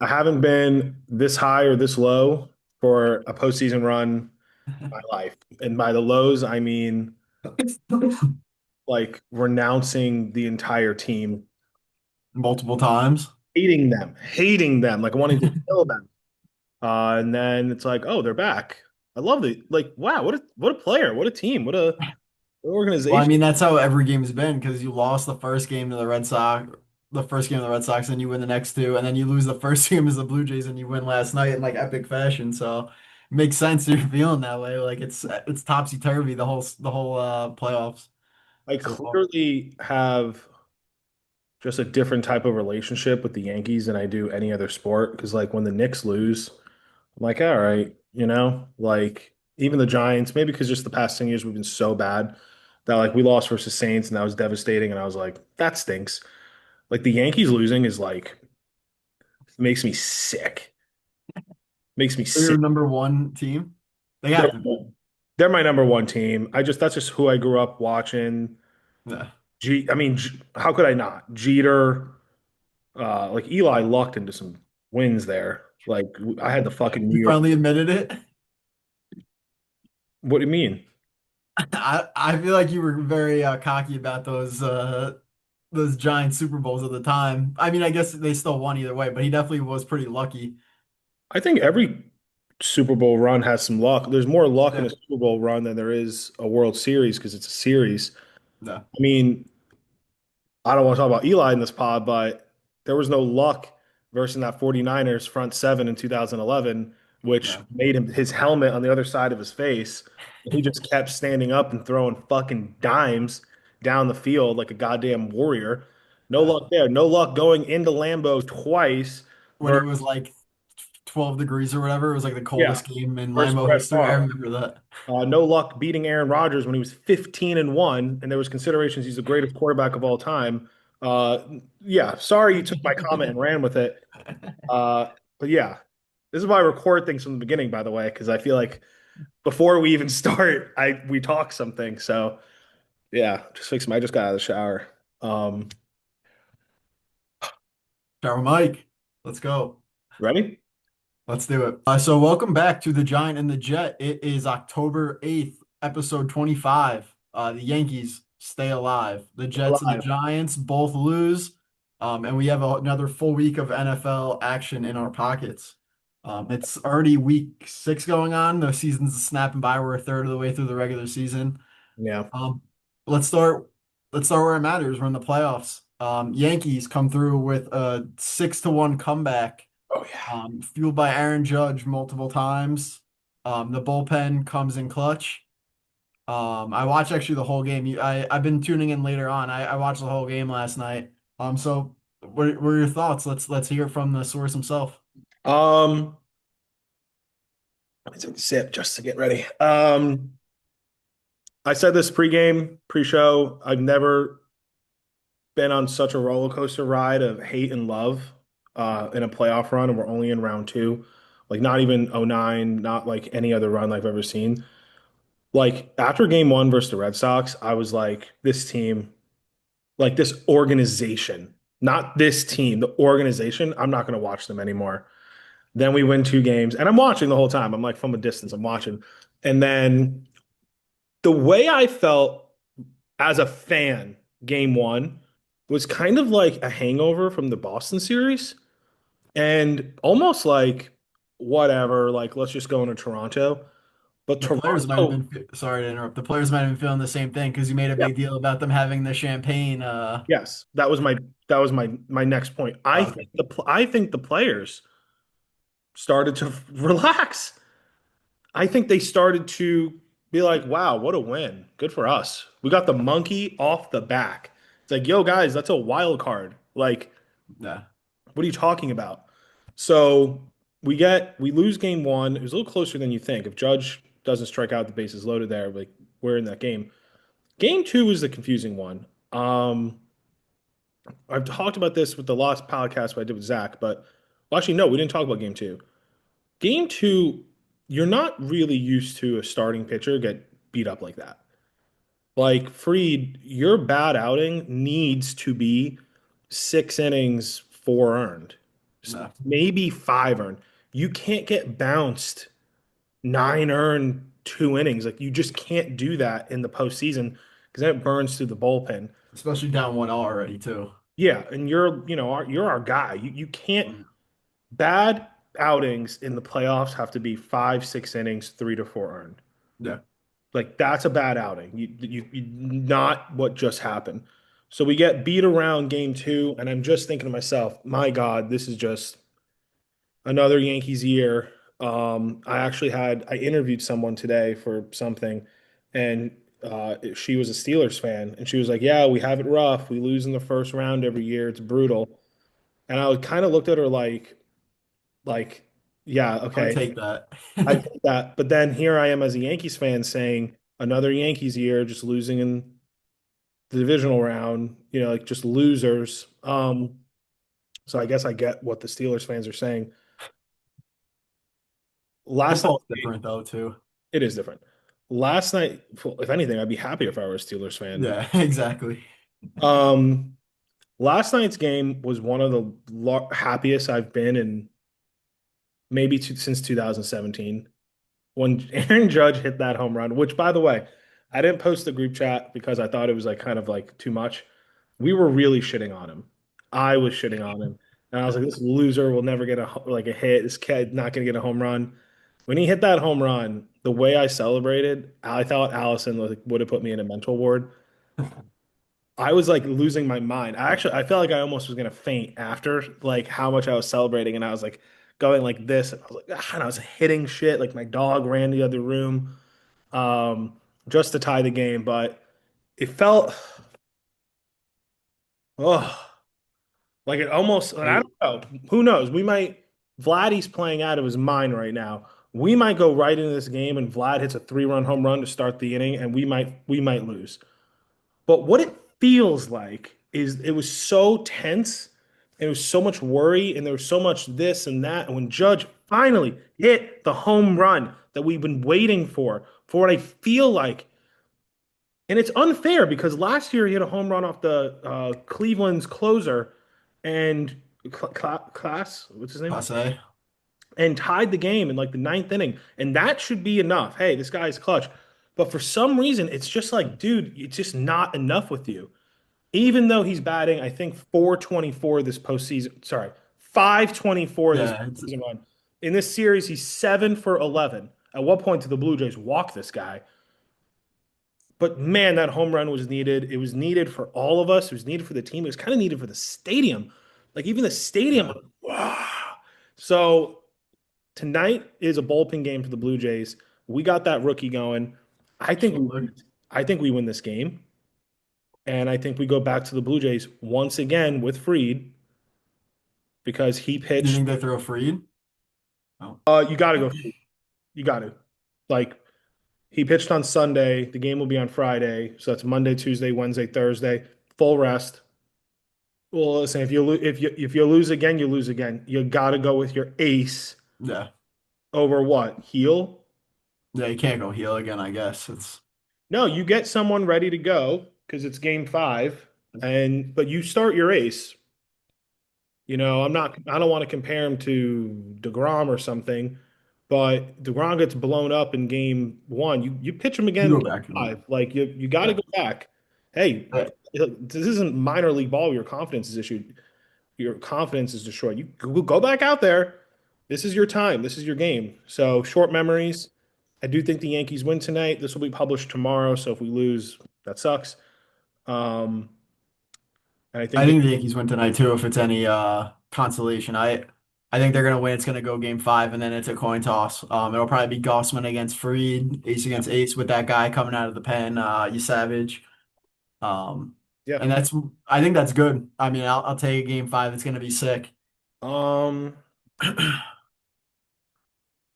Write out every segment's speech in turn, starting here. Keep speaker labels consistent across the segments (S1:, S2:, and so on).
S1: I haven't been this high or this low for a postseason run in my life. And by the lows, I mean like renouncing the entire team,
S2: Multiple times.
S1: hating them, like wanting to kill them. And then it's like, oh, they're back. I love it. Like, wow, what a player, what a team, what
S2: Well, I
S1: organization.
S2: mean, that's how every game's been because you lost the first game to the Red Sox, and you win the next two, and then you lose the first game as the Blue Jays, and you win last night in like epic fashion. So it makes sense you're feeling that way. Like it's topsy turvy the whole playoffs
S1: I
S2: so far.
S1: clearly have just a different type of relationship with the Yankees than I do any other sport. Because like when the Knicks lose, I'm like, all right, like even the Giants, maybe because just the past 10 years we've been so bad that like we lost versus Saints and that was devastating. And I was like, that stinks. Like the Yankees losing is like makes me sick. Makes me
S2: They're your
S1: sick.
S2: number one team. They
S1: They're
S2: have to be.
S1: they're my number one team. That's just who I grew up watching.
S2: Yeah.
S1: How could I not? Jeter, like Eli lucked into some wins there. Like I had the fucking New
S2: You
S1: York.
S2: finally admitted it.
S1: What do you mean?
S2: I feel like you were very cocky about those giant Super Bowls at the time. I mean, I guess they still won either way, but he definitely was pretty lucky.
S1: I think every Super Bowl run has some luck. There's more luck in a
S2: Yeah.
S1: Super Bowl run than there is a World Series because it's a series.
S2: No.
S1: I mean, I don't want to talk about Eli in this pod, but there was no luck versus that 49ers front seven in 2011, which
S2: No.
S1: made him his helmet on the other side of his face. And he just kept standing up and throwing fucking dimes down the field like a goddamn warrior. No
S2: No.
S1: luck there. No luck going into Lambeau twice
S2: When it
S1: versus,
S2: was like 12 degrees or whatever, it was like the
S1: yeah,
S2: coldest game in
S1: versus
S2: Lambeau
S1: Brett
S2: history. I
S1: Favre.
S2: remember that.
S1: No luck beating Aaron Rodgers when he was 15-1, and there was considerations he's the greatest quarterback of all time. Uh, yeah, sorry you took my comment and ran with it. Uh, but yeah, this is why I record things from the beginning, by the way, because I feel like before we even start, we talk something. So yeah, just fix my. I just got out of the shower. Um,
S2: Shower Mike, let's go.
S1: Ready?
S2: Let's do it. So welcome back to The Giant and the Jet. It is October 8th, episode 25. The Yankees stay alive. The Jets and the
S1: Alive.
S2: Giants both lose. And we have another full week of NFL action in our pockets. It's already week 6 going on. The season's snapping by. We're a third of the way through the regular season.
S1: Yeah.
S2: Um, let's start. Let's start where it matters. We're in the playoffs. Yankees come through with a 6-1 comeback,
S1: Oh yeah.
S2: fueled by Aaron Judge multiple times. The bullpen comes in clutch. I watched actually the whole game. I've been tuning in later on. I watched the whole game last night. So what were your thoughts? Let's hear it from the source himself.
S1: Um, Let me take a sip just to get ready. I said this pregame, pre-show. I've never been on such a roller coaster ride of hate and love in a playoff run, and we're only in round two. Like not even '09, not like any other run I've ever seen. Like after game one versus the Red Sox, I was like, this team, like this organization, not this team, the organization, I'm not going to watch them anymore. Then we win two games, and I'm watching the whole time. I'm like from a distance, I'm watching. And then the way I felt as a fan, game one was kind of like a hangover from the Boston series and almost like whatever, like let's just go into Toronto. But
S2: The players might have
S1: Toronto,
S2: been, sorry to interrupt. The players might have been feeling the same thing because you made a
S1: yeah,
S2: big deal about them having the champagne.
S1: yes, that was my next point.
S2: Okay.
S1: I think the players started to relax. I think they started to be like, wow, what a win. Good for us. We got the monkey off the back. It's like, yo, guys, that's a wild card. Like,
S2: Yeah.
S1: what are you talking about? So we lose game one. It was a little closer than you think. If Judge doesn't strike out, the bases loaded there, like we're in that game. Game two is the confusing one. I've talked about this with the last podcast I did with Zach, but well, actually, no, we didn't talk about game two. Game two, you're not really used to a starting pitcher get beat up like that. Like Freed, your bad outing needs to be 6 innings, four earned.
S2: No.
S1: maybe 5 earned. You can't get bounced 9 earned 2 innings. Like you just can't do that in the postseason because then it burns through the bullpen.
S2: Especially down 1 already too.
S1: Yeah, and you're our guy. You can't bad outings in the playoffs have to be 5, 6 innings, 3 to 4 earned.
S2: Yeah.
S1: Like that's a bad outing. You not what just happened. So we get beat around game 2, and I'm just thinking to myself, my God, this is just another Yankees year. I interviewed someone today for something, and she was a Steelers fan, and she was like, "Yeah, we have it rough. We lose in the first round every year. It's brutal." And I kind of looked at her like, yeah,
S2: I would
S1: okay,
S2: take that.
S1: I get that. But then here I am as a Yankees fan saying another Yankees year, just losing in the divisional round, like just losers. So I guess I get what the Steelers fans are saying. Last
S2: Football's
S1: night,
S2: different though too.
S1: it is different. Last night, if anything, I'd be happy if I were a Steelers fan.
S2: Yeah, exactly.
S1: Um, Last night's game was one of the happiest I've been in maybe since 2017 when Aaron Judge hit that home run, which by the way, I didn't post the group chat because I thought it was like kind of like too much. We were really shitting on him. I was shitting on him. And I was like, this loser will never get a hit. This kid not going to get a home run. When he hit that home run, the way I celebrated, I thought Allison would have put me in a mental ward. I was like losing my mind. I felt like I almost was gonna faint after like how much I was celebrating, and I was like going like this, and I was like, ah, and I was hitting shit. Like my dog ran the other room, um, just to tie the game, but it felt, oh, like it almost. And I
S2: Hey,
S1: don't know. Who knows? Vladdy's playing out of his mind right now. We might go right into this game, and Vlad hits a 3-run home run to start the inning, and we might lose. But what it feels like is it was so tense, and there was so much worry, and there was so much this and that. And when Judge finally hit the home run that we've been waiting for what I feel like, and it's unfair because last year he hit a home run off the Cleveland's closer and Class, what's his name?
S2: Class A.
S1: And tied the game in like the ninth inning. And that should be enough. Hey, this guy's clutch. But for some reason, it's just like, dude, it's just not enough with you. Even though he's batting, I think 424 this postseason. Sorry, 524 this
S2: Yeah, it's
S1: postseason run. In this series, he's 7 for 11. At what point did the Blue Jays walk this guy? But man, that home run was needed. It was needed for all of us. It was needed for the team. It was kind of needed for the stadium. Like even the stadium.
S2: yeah.
S1: Wow. So tonight is a bullpen game for the Blue Jays. We got that rookie going. I think we
S2: Absolutely.
S1: I think we win this game. And I think we go back to the Blue Jays once again with Freed because he
S2: You
S1: pitched.
S2: think they throw Freed? Oh.
S1: You got to go. Freed. You got to. Like he pitched on Sunday. The game will be on Friday, so that's Monday, Tuesday, Wednesday, Thursday. Full rest. Well, listen, if you lose again, you lose again. You got to go with your ace
S2: Yeah.
S1: over what? Heel?
S2: Yeah, you can't go heel again, I guess. It's
S1: No, you get someone ready to go because it's game 5, but you start your ace. I don't want to compare him to DeGrom or something, but DeGrom gets blown up in game 1. You pitch him
S2: you
S1: again in
S2: go
S1: game
S2: back and
S1: 5. Like you got to
S2: yeah.
S1: go back. Hey,
S2: Yeah.
S1: this isn't minor league ball. Your confidence is issued. Your confidence is destroyed. You go back out there. This is your time. This is your game. So short memories. I do think the Yankees win tonight. This will be published tomorrow. So if we lose, that sucks. Um, and I think
S2: I think the Yankees win tonight too, if it's any consolation. I think they're gonna win. It's gonna go game 5 and then it's a coin toss. It'll probably be Gossman against Freed, ace against ace with that guy coming out of the pen, you savage. Um
S1: yeah.
S2: and that's I think that's good. I mean, I'll take game 5. It's gonna be sick.
S1: Um,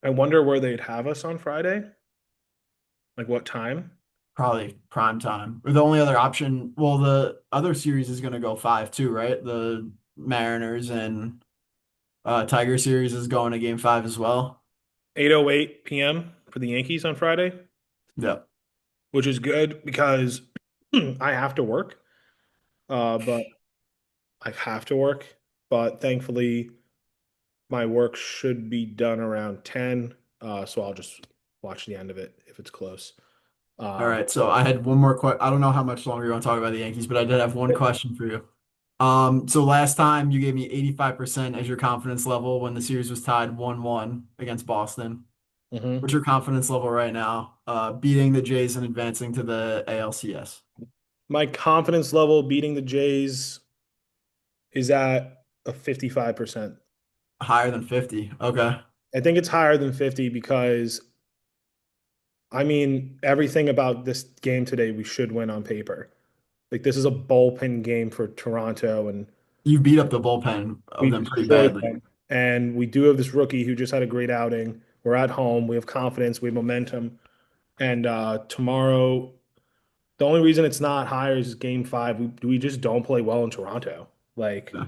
S1: I wonder where they'd have us on Friday. Like what time?
S2: Probably prime time. Or the only other option, well, the other series is gonna go 5 too, right? The Mariners and Tiger series is going to game 5 as well.
S1: 8:08 p.m. for the Yankees on Friday,
S2: Yeah.
S1: which is good because I have to work. But I have to work. But thankfully. my work should be done around 10. So I'll just watch the end of it if it's close.
S2: All
S1: Um,
S2: right, so I had one more question. I don't know how much longer you want to talk about the Yankees, but I did have one question for you. So last time you gave me 85% as your confidence level when the series was tied 1-1 against Boston.
S1: mhm.
S2: What's your confidence level right now, beating the Jays and advancing to the ALCS?
S1: My confidence level beating the Jays is at a 55%.
S2: Higher than 50. Okay.
S1: I think it's higher than 50 because I mean everything about this game today we should win on paper. Like this is a bullpen game for Toronto and
S2: You beat up the bullpen of
S1: we
S2: them pretty
S1: destroyed
S2: badly.
S1: them. And we do have this rookie who just had a great outing. We're at home. We have confidence. We have momentum. And tomorrow, the only reason it's not higher is game five. We just don't play well in Toronto. Like,
S2: Yeah.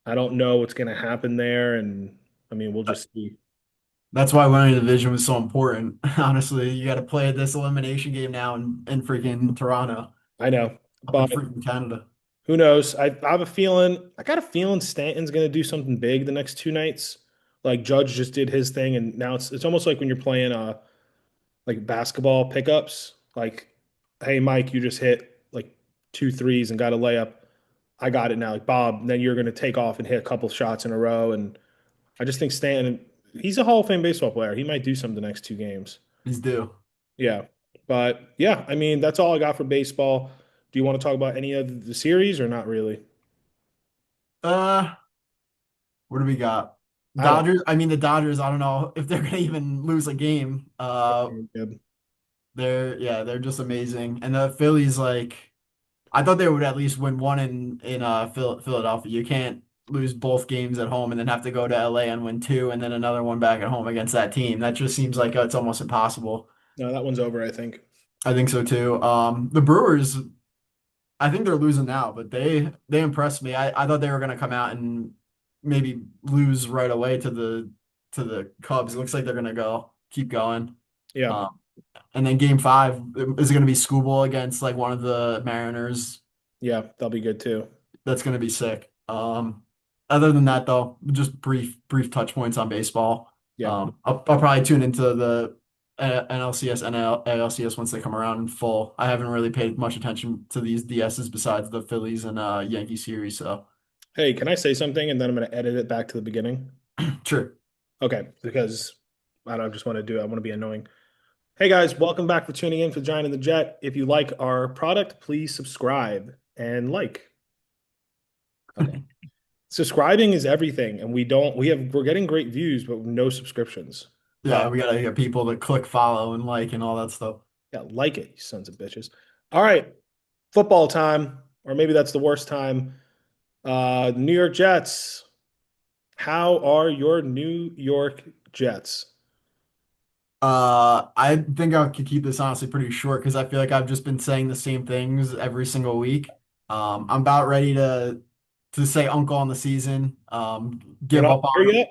S1: I don't know what's going to happen there. And I mean, we'll just see.
S2: That's why winning the division was so important. Honestly, you got to play this elimination game now in freaking Toronto,
S1: I know.
S2: up in
S1: But
S2: freaking Canada.
S1: who knows? I have a feeling, I got a feeling Stanton's going to do something big the next two nights. Like, Judge just did his thing. And now it's almost like when you're playing like basketball pickups. Like, hey, Mike, you just hit like two threes and got a layup. I got it now. Like Bob, then you're going to take off and hit a couple shots in a row. And I just think Stanton, he's a Hall of Fame baseball player. He might do something the next two games.
S2: He's due.
S1: Yeah. But yeah, I mean, that's all I got for baseball. Do you want to talk about any of the series or not really?
S2: Uh, what do we got?
S1: I don't
S2: Dodgers. I mean, the Dodgers. I don't know if they're gonna even lose a game.
S1: know.
S2: They're just amazing. And the Phillies, like, I thought they would at least win one in Philadelphia. You can't lose both games at home and then have to go to LA and win two, and then another one back at home against that team. That just seems like it's almost impossible.
S1: No, that one's over, I think.
S2: I think so too. The Brewers, I think they're losing now, but they impressed me. I thought they were gonna come out and maybe lose right away to the Cubs. It looks like they're gonna keep going.
S1: Yeah.
S2: Um, and then game five, is it gonna be Skubal against like one of the Mariners?
S1: Yeah. That'll be good too.
S2: That's gonna be sick. Other than that though, just brief touch points on baseball.
S1: Yeah.
S2: I'll probably tune into the NLCS and ALCS once they come around in full. I haven't really paid much attention to these DSs besides the Phillies and Yankee series, so
S1: Hey, can I say something and then I'm going to edit it back to the beginning?
S2: sure.
S1: Okay. Because I don't just want to do it. I want to be annoying. Hey guys, welcome back for tuning in for Giant and the Jet. If you like our product, please subscribe and like. Okay. Subscribing is everything, and we're getting great views, but no subscriptions.
S2: Yeah, we gotta get people to click follow and like and all that stuff.
S1: Yeah, like it, you sons of bitches. All right, football time, or maybe that's the worst time. New York Jets. How are your New York Jets?
S2: I think I could keep this honestly pretty short because I feel like I've just been saying the same things every single week. I'm about ready to say uncle on the season.
S1: You're
S2: Give
S1: not
S2: up
S1: there
S2: on
S1: yet?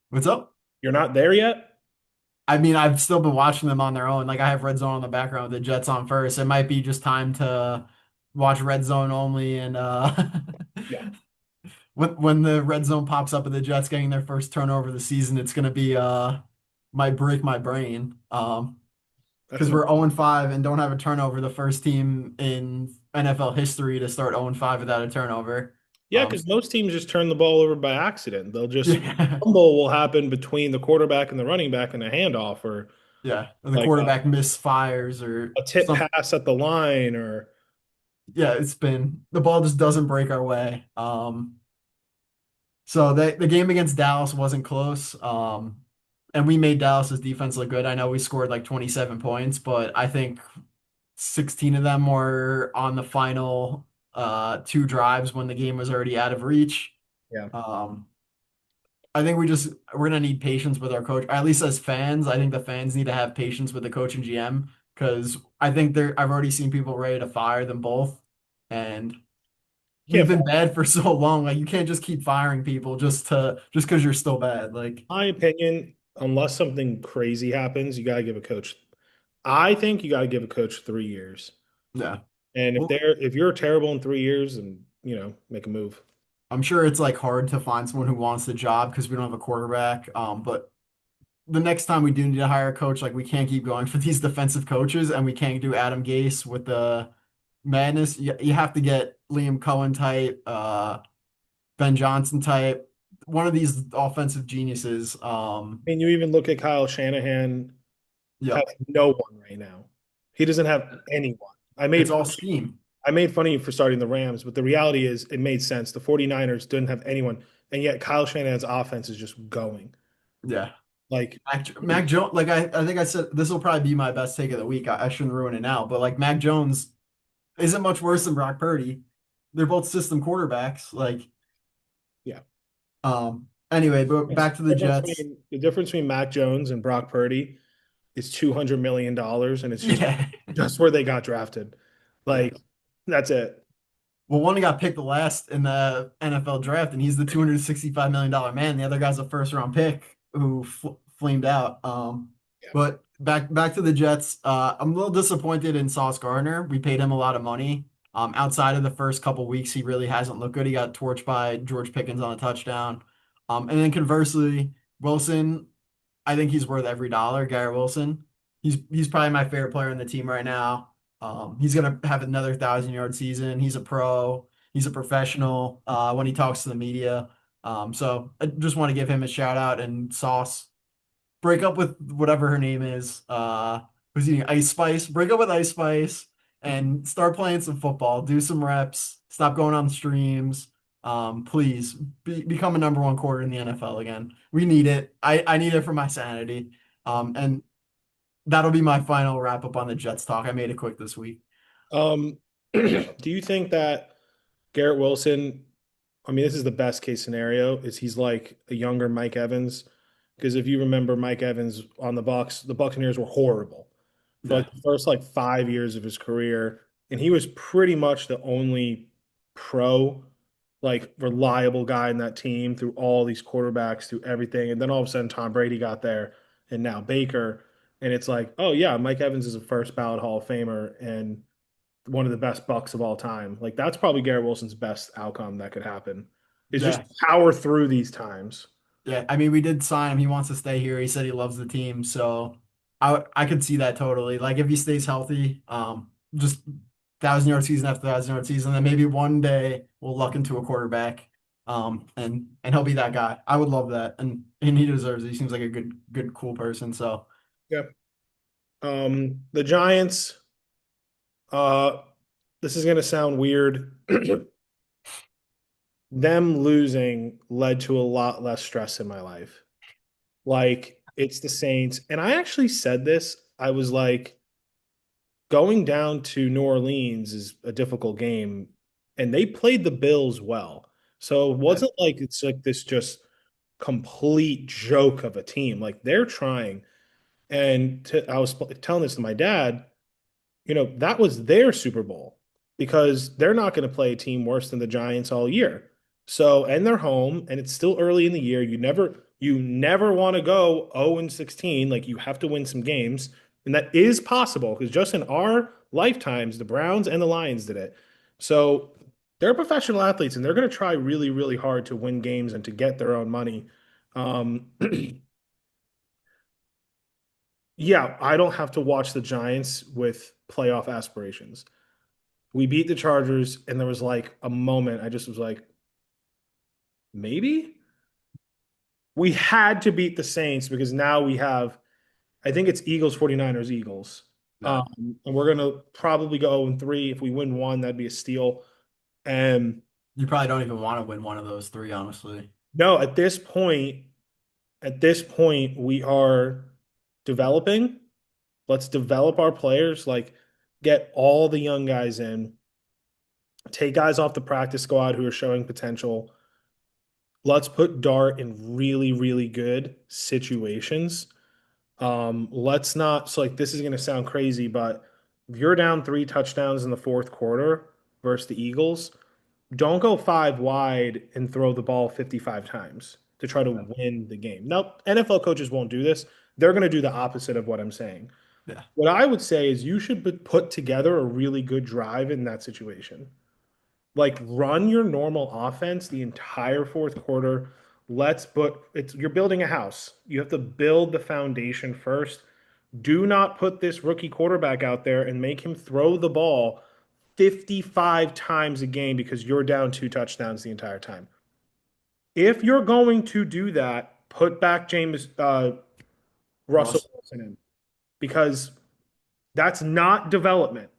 S2: what's up?
S1: You're not there yet?
S2: I mean, I've still been watching them on their own. Like I have Red Zone on the background with the Jets on first. It might be just time to watch Red Zone only and
S1: Yeah,
S2: when the Red Zone pops up and the Jets getting their first turnover of the season, it's gonna be might break my brain.
S1: that's
S2: Because
S1: an
S2: we're 0-5 and don't have a turnover, the first team in NFL history to start 0-5 without a turnover.
S1: yeah, because most teams just turn the ball over by accident. They'll just
S2: Yeah,
S1: fumble will happen between the quarterback and the running back in a handoff, or
S2: yeah. And the
S1: like
S2: quarterback misfires or
S1: a tip
S2: some.
S1: pass at the line, or
S2: Yeah, it's been the ball just doesn't break our way. So the game against Dallas wasn't close. And we made Dallas's defense look good. I know we scored like 27 points, but I think 16 of them were on the final two drives when the game was already out of reach.
S1: yeah,
S2: Um, I think we're gonna need patience with our coach. At least as fans, I think the fans need to have patience with the coach and GM because I think I've already seen people ready to fire them both, and we've
S1: can't.
S2: been bad for so long. Like you can't just keep firing people just because you're still bad. Like
S1: My opinion, unless something crazy happens, you gotta give a coach. I think you gotta give a coach 3 years.
S2: yeah,
S1: And
S2: well,
S1: if you're terrible in 3 years, and make a move.
S2: I'm sure it's like hard to find someone who wants the job because we don't have a quarterback. But the next time we do need to hire a coach, like we can't keep going for these defensive coaches, and we can't do Adam Gase with the madness. You have to get Liam Cohen type, Ben Johnson type, one of these offensive geniuses.
S1: I mean, you even look at Kyle Shanahan has
S2: Yep,
S1: no one right now. He doesn't have anyone.
S2: it's all scheme.
S1: I made fun of you for starting the Rams, but the reality is it made sense. The 49ers didn't have anyone, and yet Kyle Shanahan's offense is just going.
S2: Yeah.
S1: Like,
S2: Mac Jones, like I think I said, this will probably be my best take of the week. I shouldn't ruin it now, but like Mac Jones isn't much worse than Brock Purdy. They're both system quarterbacks.
S1: yeah.
S2: Anyway, but back to the Jets.
S1: The difference between Mac Jones and Brock Purdy is $200 million, and it's
S2: Yeah.
S1: just where they got drafted.
S2: Yeah.
S1: Like, that's it.
S2: Well, one got picked the last in the NFL draft, and he's the $265 million man. The other guy's a first round pick who flamed out.
S1: Yeah.
S2: But back to the Jets. I'm a little disappointed in Sauce Gardner. We paid him a lot of money. Outside of the first couple weeks, he really hasn't looked good. He got torched by George Pickens on a touchdown. And then conversely, Wilson, I think he's worth every dollar. Garrett Wilson, he's probably my favorite player in the team right now. He's gonna have another 1,000 yard season. He's a pro. He's a professional when he talks to the media. So I just want to give him a shout out and Sauce. Break up with whatever her name is. Who's eating Ice Spice? Break up with Ice Spice and start playing some football. Do some reps. Stop going on streams. Please become a number one quarter in the NFL again. We need it. I need it for my sanity. And that'll be my final wrap up on the Jets talk. I made it quick this week.
S1: Do you think that Garrett Wilson, I mean, this is the best case scenario, is he's like a younger Mike Evans? Because if you remember Mike Evans on the Bucks, the Buccaneers were horrible for
S2: Yeah,
S1: like the first like 5 years of his career, and he was pretty much the only pro, like reliable guy in that team through all these quarterbacks, through everything. And then all of a sudden Tom Brady got there, and now Baker, and it's like, oh yeah, Mike Evans is a first ballot Hall of Famer and one of the best Bucks of all time. Like that's probably Garrett Wilson's best outcome that could happen. Is just
S2: yeah,
S1: power through these times.
S2: yeah. I mean, we did sign him. He wants to stay here. He said he loves the team, so I could see that totally. Like if he stays healthy, just 1,000 yard season after 1,000 yard season, then maybe one day we'll luck into a quarterback, and he'll be that guy. I would love that, and he deserves it. He seems like a good cool person. So
S1: Yeah. The Giants, uh, this is gonna sound weird. Them losing led to a lot less stress in my life. Like it's the Saints. And I actually said this. I was like, going down to New Orleans is a difficult game, and they played the Bills well. So it
S2: yeah,
S1: wasn't like it's like this just complete joke of a team. Like they're trying. And I was telling this to my dad, that was their Super Bowl because they're not going to play a team worse than the Giants all year. So, and they're home and it's still early in the year. You never want to go 0 and 16. Like you have to win some games. And that is possible because just in our lifetimes, the Browns and the Lions did it. So they're professional athletes and they're going to try really, really hard to win games and to get their own money. Um, yeah, I don't have to watch the Giants with playoff aspirations. We beat the Chargers, and there was like a moment I just was like, maybe we had to beat the Saints because now we have, I think it's Eagles, 49ers, Eagles.
S2: yeah.
S1: And we're going to probably go 0-3. If we win one, that'd be a steal. And
S2: You probably don't even want to win one of those three, honestly.
S1: no, at this point, we are developing. Let's develop our players, like get all the young guys in, take guys off the practice squad who are showing potential. Let's put Dart in really, really good situations. Let's not, so like this is going to sound crazy, but if you're down 3 touchdowns in the fourth quarter versus the Eagles, don't go 5 wide and throw the ball 55 times to try to win the game. Now, NFL coaches won't do this. They're going to do the opposite of what I'm saying.
S2: Yeah.
S1: What I would say is you should put together a really good drive in that situation. Like run your normal offense the entire fourth quarter. Let's but it's you're building a house. You have to build the foundation first. Do not put this rookie quarterback out there and make him throw the ball 55 times a game because you're down two touchdowns the entire time. If you're going to do that, put back James Russell
S2: Russ.
S1: Wilson in because that's not development.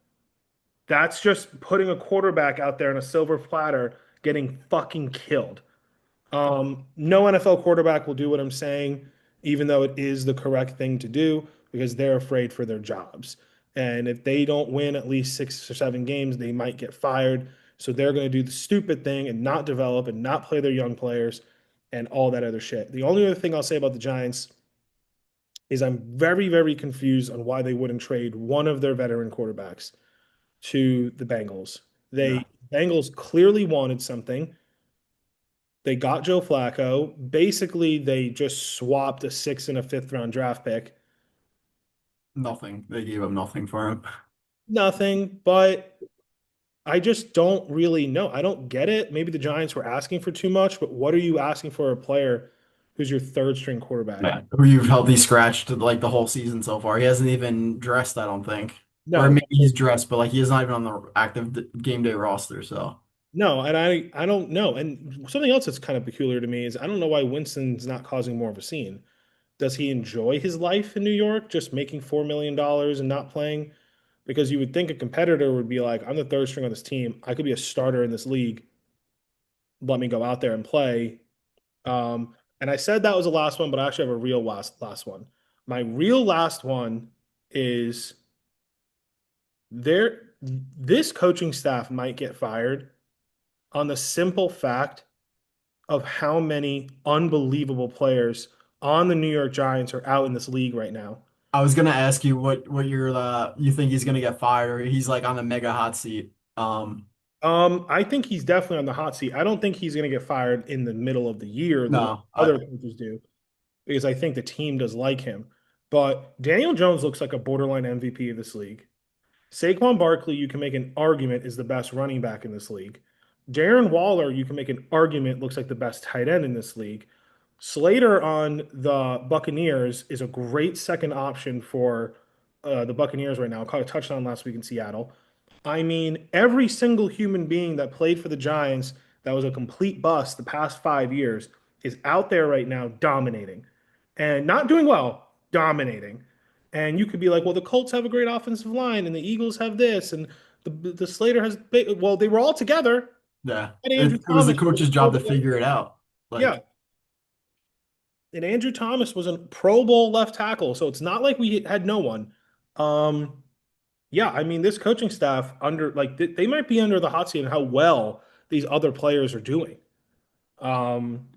S1: That's just putting a quarterback out there on a silver platter getting fucking killed. No NFL quarterback will do what I'm saying, even though it is the correct thing to do, because they're afraid for their jobs. And if they don't win at least 6 or 7 games, they might get fired. So they're going to do the stupid thing and not develop and not play their young players and all that other shit. The only other thing I'll say about the Giants is I'm very, very confused on why they wouldn't trade one of their veteran quarterbacks to the Bengals.
S2: Yeah,
S1: They Bengals clearly wanted something. They got Joe Flacco. Basically, they just swapped a sixth and a fifth round draft pick.
S2: nothing. They gave up nothing for him.
S1: Nothing, but I just don't really know. I don't get it. Maybe the Giants were asking for too much, but what are you asking for a player who's your third string quarterback?
S2: Yeah. Who you've healthy scratched like the whole season so far. He hasn't even dressed, I don't think. Or
S1: No,
S2: maybe he's dressed, but like he is not even on the active game day roster. So
S1: no, and I don't know. And something else that's kind of peculiar to me is I don't know why Winston's not causing more of a scene. Does he enjoy his life in New York, just making $4 million and not playing? Because you would think a competitor would be like, I'm the third string on this team. I could be a starter in this league. Let me go out there and play. And I said that was the last one, but I actually have a real last one. My real last one is there. This coaching staff might get fired on the simple fact of how many unbelievable players on the New York Giants are out in this league right now.
S2: I was gonna ask you what you think he's gonna get fired or he's like on the mega hot seat.
S1: I think he's definitely on the hot seat. I don't think he's going to get fired in the middle of the year the way
S2: No,
S1: other coaches do, because I think the team does like him. But Daniel Jones looks like a borderline MVP of this league. Saquon Barkley, you can make an argument, is the best running back in this league. Darren Waller, you can make an argument, looks like the best tight end in this league. Slater on the Buccaneers is a great second option for the Buccaneers right now. Caught a touchdown last week in Seattle. I mean, every single human being that played for the Giants that was a complete bust the past 5 years is out there right now dominating and not doing well, dominating. And you could be like, well, the Colts have a great offensive line and the Eagles have this and the Slater has well, they were all together.
S2: yeah.
S1: And Andrew
S2: It was the
S1: Thomas was
S2: coach's
S1: a
S2: job
S1: Pro
S2: to
S1: Bowl.
S2: figure it out.
S1: Yeah.
S2: Like
S1: And Andrew Thomas was a Pro Bowl left tackle. So it's not like we had no one. Um, Yeah, I mean, this coaching staff under like they might be under the hot seat and how well these other players are doing. Um,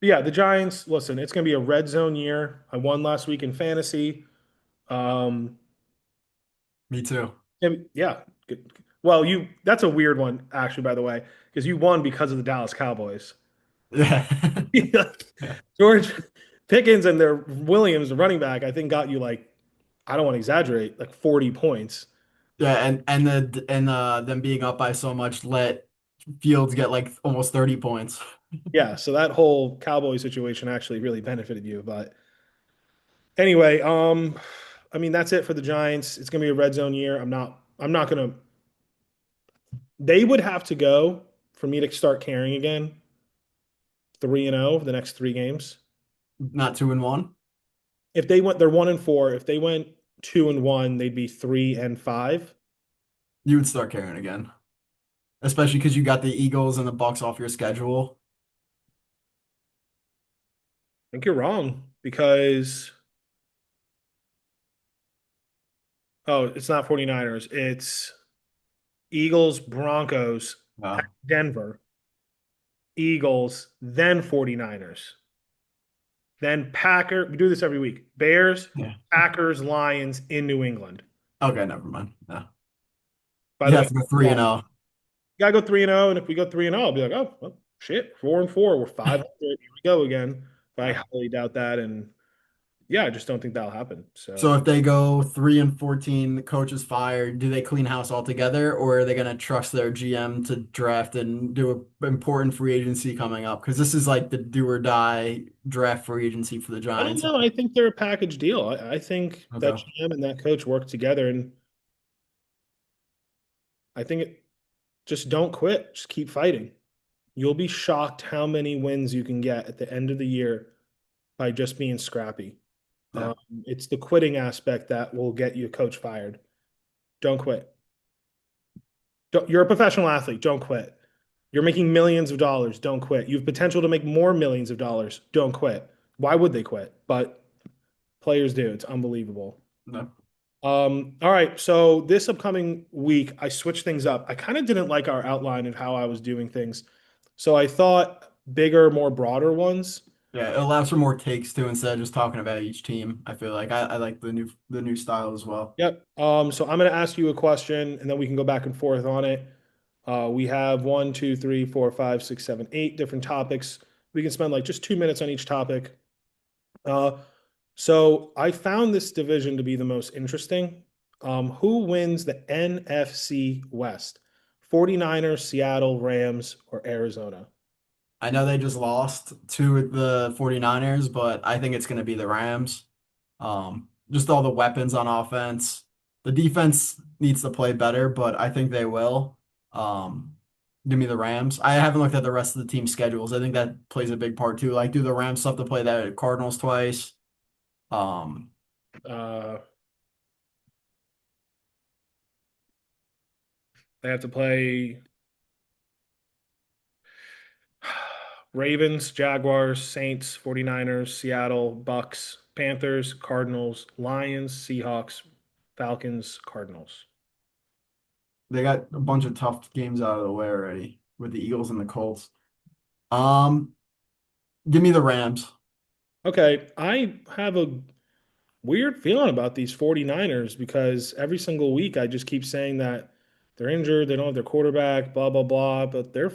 S1: but yeah, the Giants, listen, it's going to be a red zone year. I won last week in fantasy. Um,
S2: me too.
S1: and yeah, good. Well, you that's a weird one actually, by the way, because you won because of the Dallas Cowboys.
S2: Yeah.
S1: George Pickens and their Williams, the running back, I think got you like I don't want to exaggerate, like 40 points.
S2: Yeah, and them being up by so much let Fields get like almost 30 points.
S1: Yeah, so that whole Cowboy situation actually really benefited you. But anyway, I mean that's it for the Giants. It's gonna be a red zone year. I'm not gonna they would have to go for me to start caring again, 3-0 the next 3 games.
S2: Not 2-1.
S1: If they went they're 1-4. If they went 2-1, they'd be 3-5.
S2: You would start caring again, especially because you got the Eagles and the Bucks off your schedule.
S1: I think you're wrong because oh, it's not 49ers. It's Eagles, Broncos, at
S2: Yeah.
S1: Denver, Eagles, then 49ers. Then Packer. We do this every week. Bears,
S2: Yeah.
S1: Packers, Lions in New England.
S2: Okay, never mind. Yeah.
S1: By
S2: You
S1: the way,
S2: have to go 3
S1: yeah,
S2: and 0.
S1: gotta go 3-0. And if we go 3-0, I'll be like, oh, well, shit, 4-4. We're 500. Here we go again. But I
S2: Yeah.
S1: highly doubt that. And Yeah, I just don't think that'll happen.
S2: So
S1: So
S2: if they go 3-14, the coach is fired, do they clean house altogether, or are they going to trust their GM to draft and do an important free agency coming up? Because this is like the do or die draft free agency for the
S1: I don't
S2: Giants.
S1: know. I think they're a package deal. I think that
S2: Okay.
S1: GM and that coach work together, and I think just don't quit. Just keep fighting. You'll be shocked how many wins you can get at the end of the year by just being scrappy.
S2: Yeah.
S1: It's the quitting aspect that will get you a coach fired. Don't quit. You're a professional athlete. Don't quit. You're making millions of dollars. Don't quit. You have potential to make more millions of dollars. Don't quit. Why would they quit? But players do. It's unbelievable.
S2: No.
S1: All right. So this upcoming week, I switched things up. I kind of didn't like our outline of how I was doing things. So I thought bigger, more broader ones.
S2: Yeah, it allows for more takes too instead of just talking about each team. I feel like I like the new style as well.
S1: Yep. So I'm going to ask you a question and then we can go back and forth on it. We have one, two, three, four, five, six, seven, eight different topics. We can spend like just 2 minutes on each topic. Uh, so I found this division to be the most interesting. Who wins the NFC West? 49ers, Seattle, Rams, or Arizona?
S2: I know they just lost to the 49ers, but I think it's going to be the Rams. Just all the weapons on offense. The defense needs to play better, but I think they will. Um, Give me the Rams. I haven't looked at the rest of the team schedules. I think that plays a big part too. Like, do the Rams still have to play that Cardinals twice? Um,
S1: Uh, they have to play Ravens, Jaguars, Saints, 49ers, Seattle, Bucks, Panthers, Cardinals, Lions, Seahawks, Falcons, Cardinals.
S2: they got a bunch of tough games out of the way already with the Eagles and the Colts. Um, Give me the Rams.
S1: Okay, I have a weird feeling about these 49ers because every single week I just keep saying that they're injured, they don't have their quarterback, blah blah blah, but they're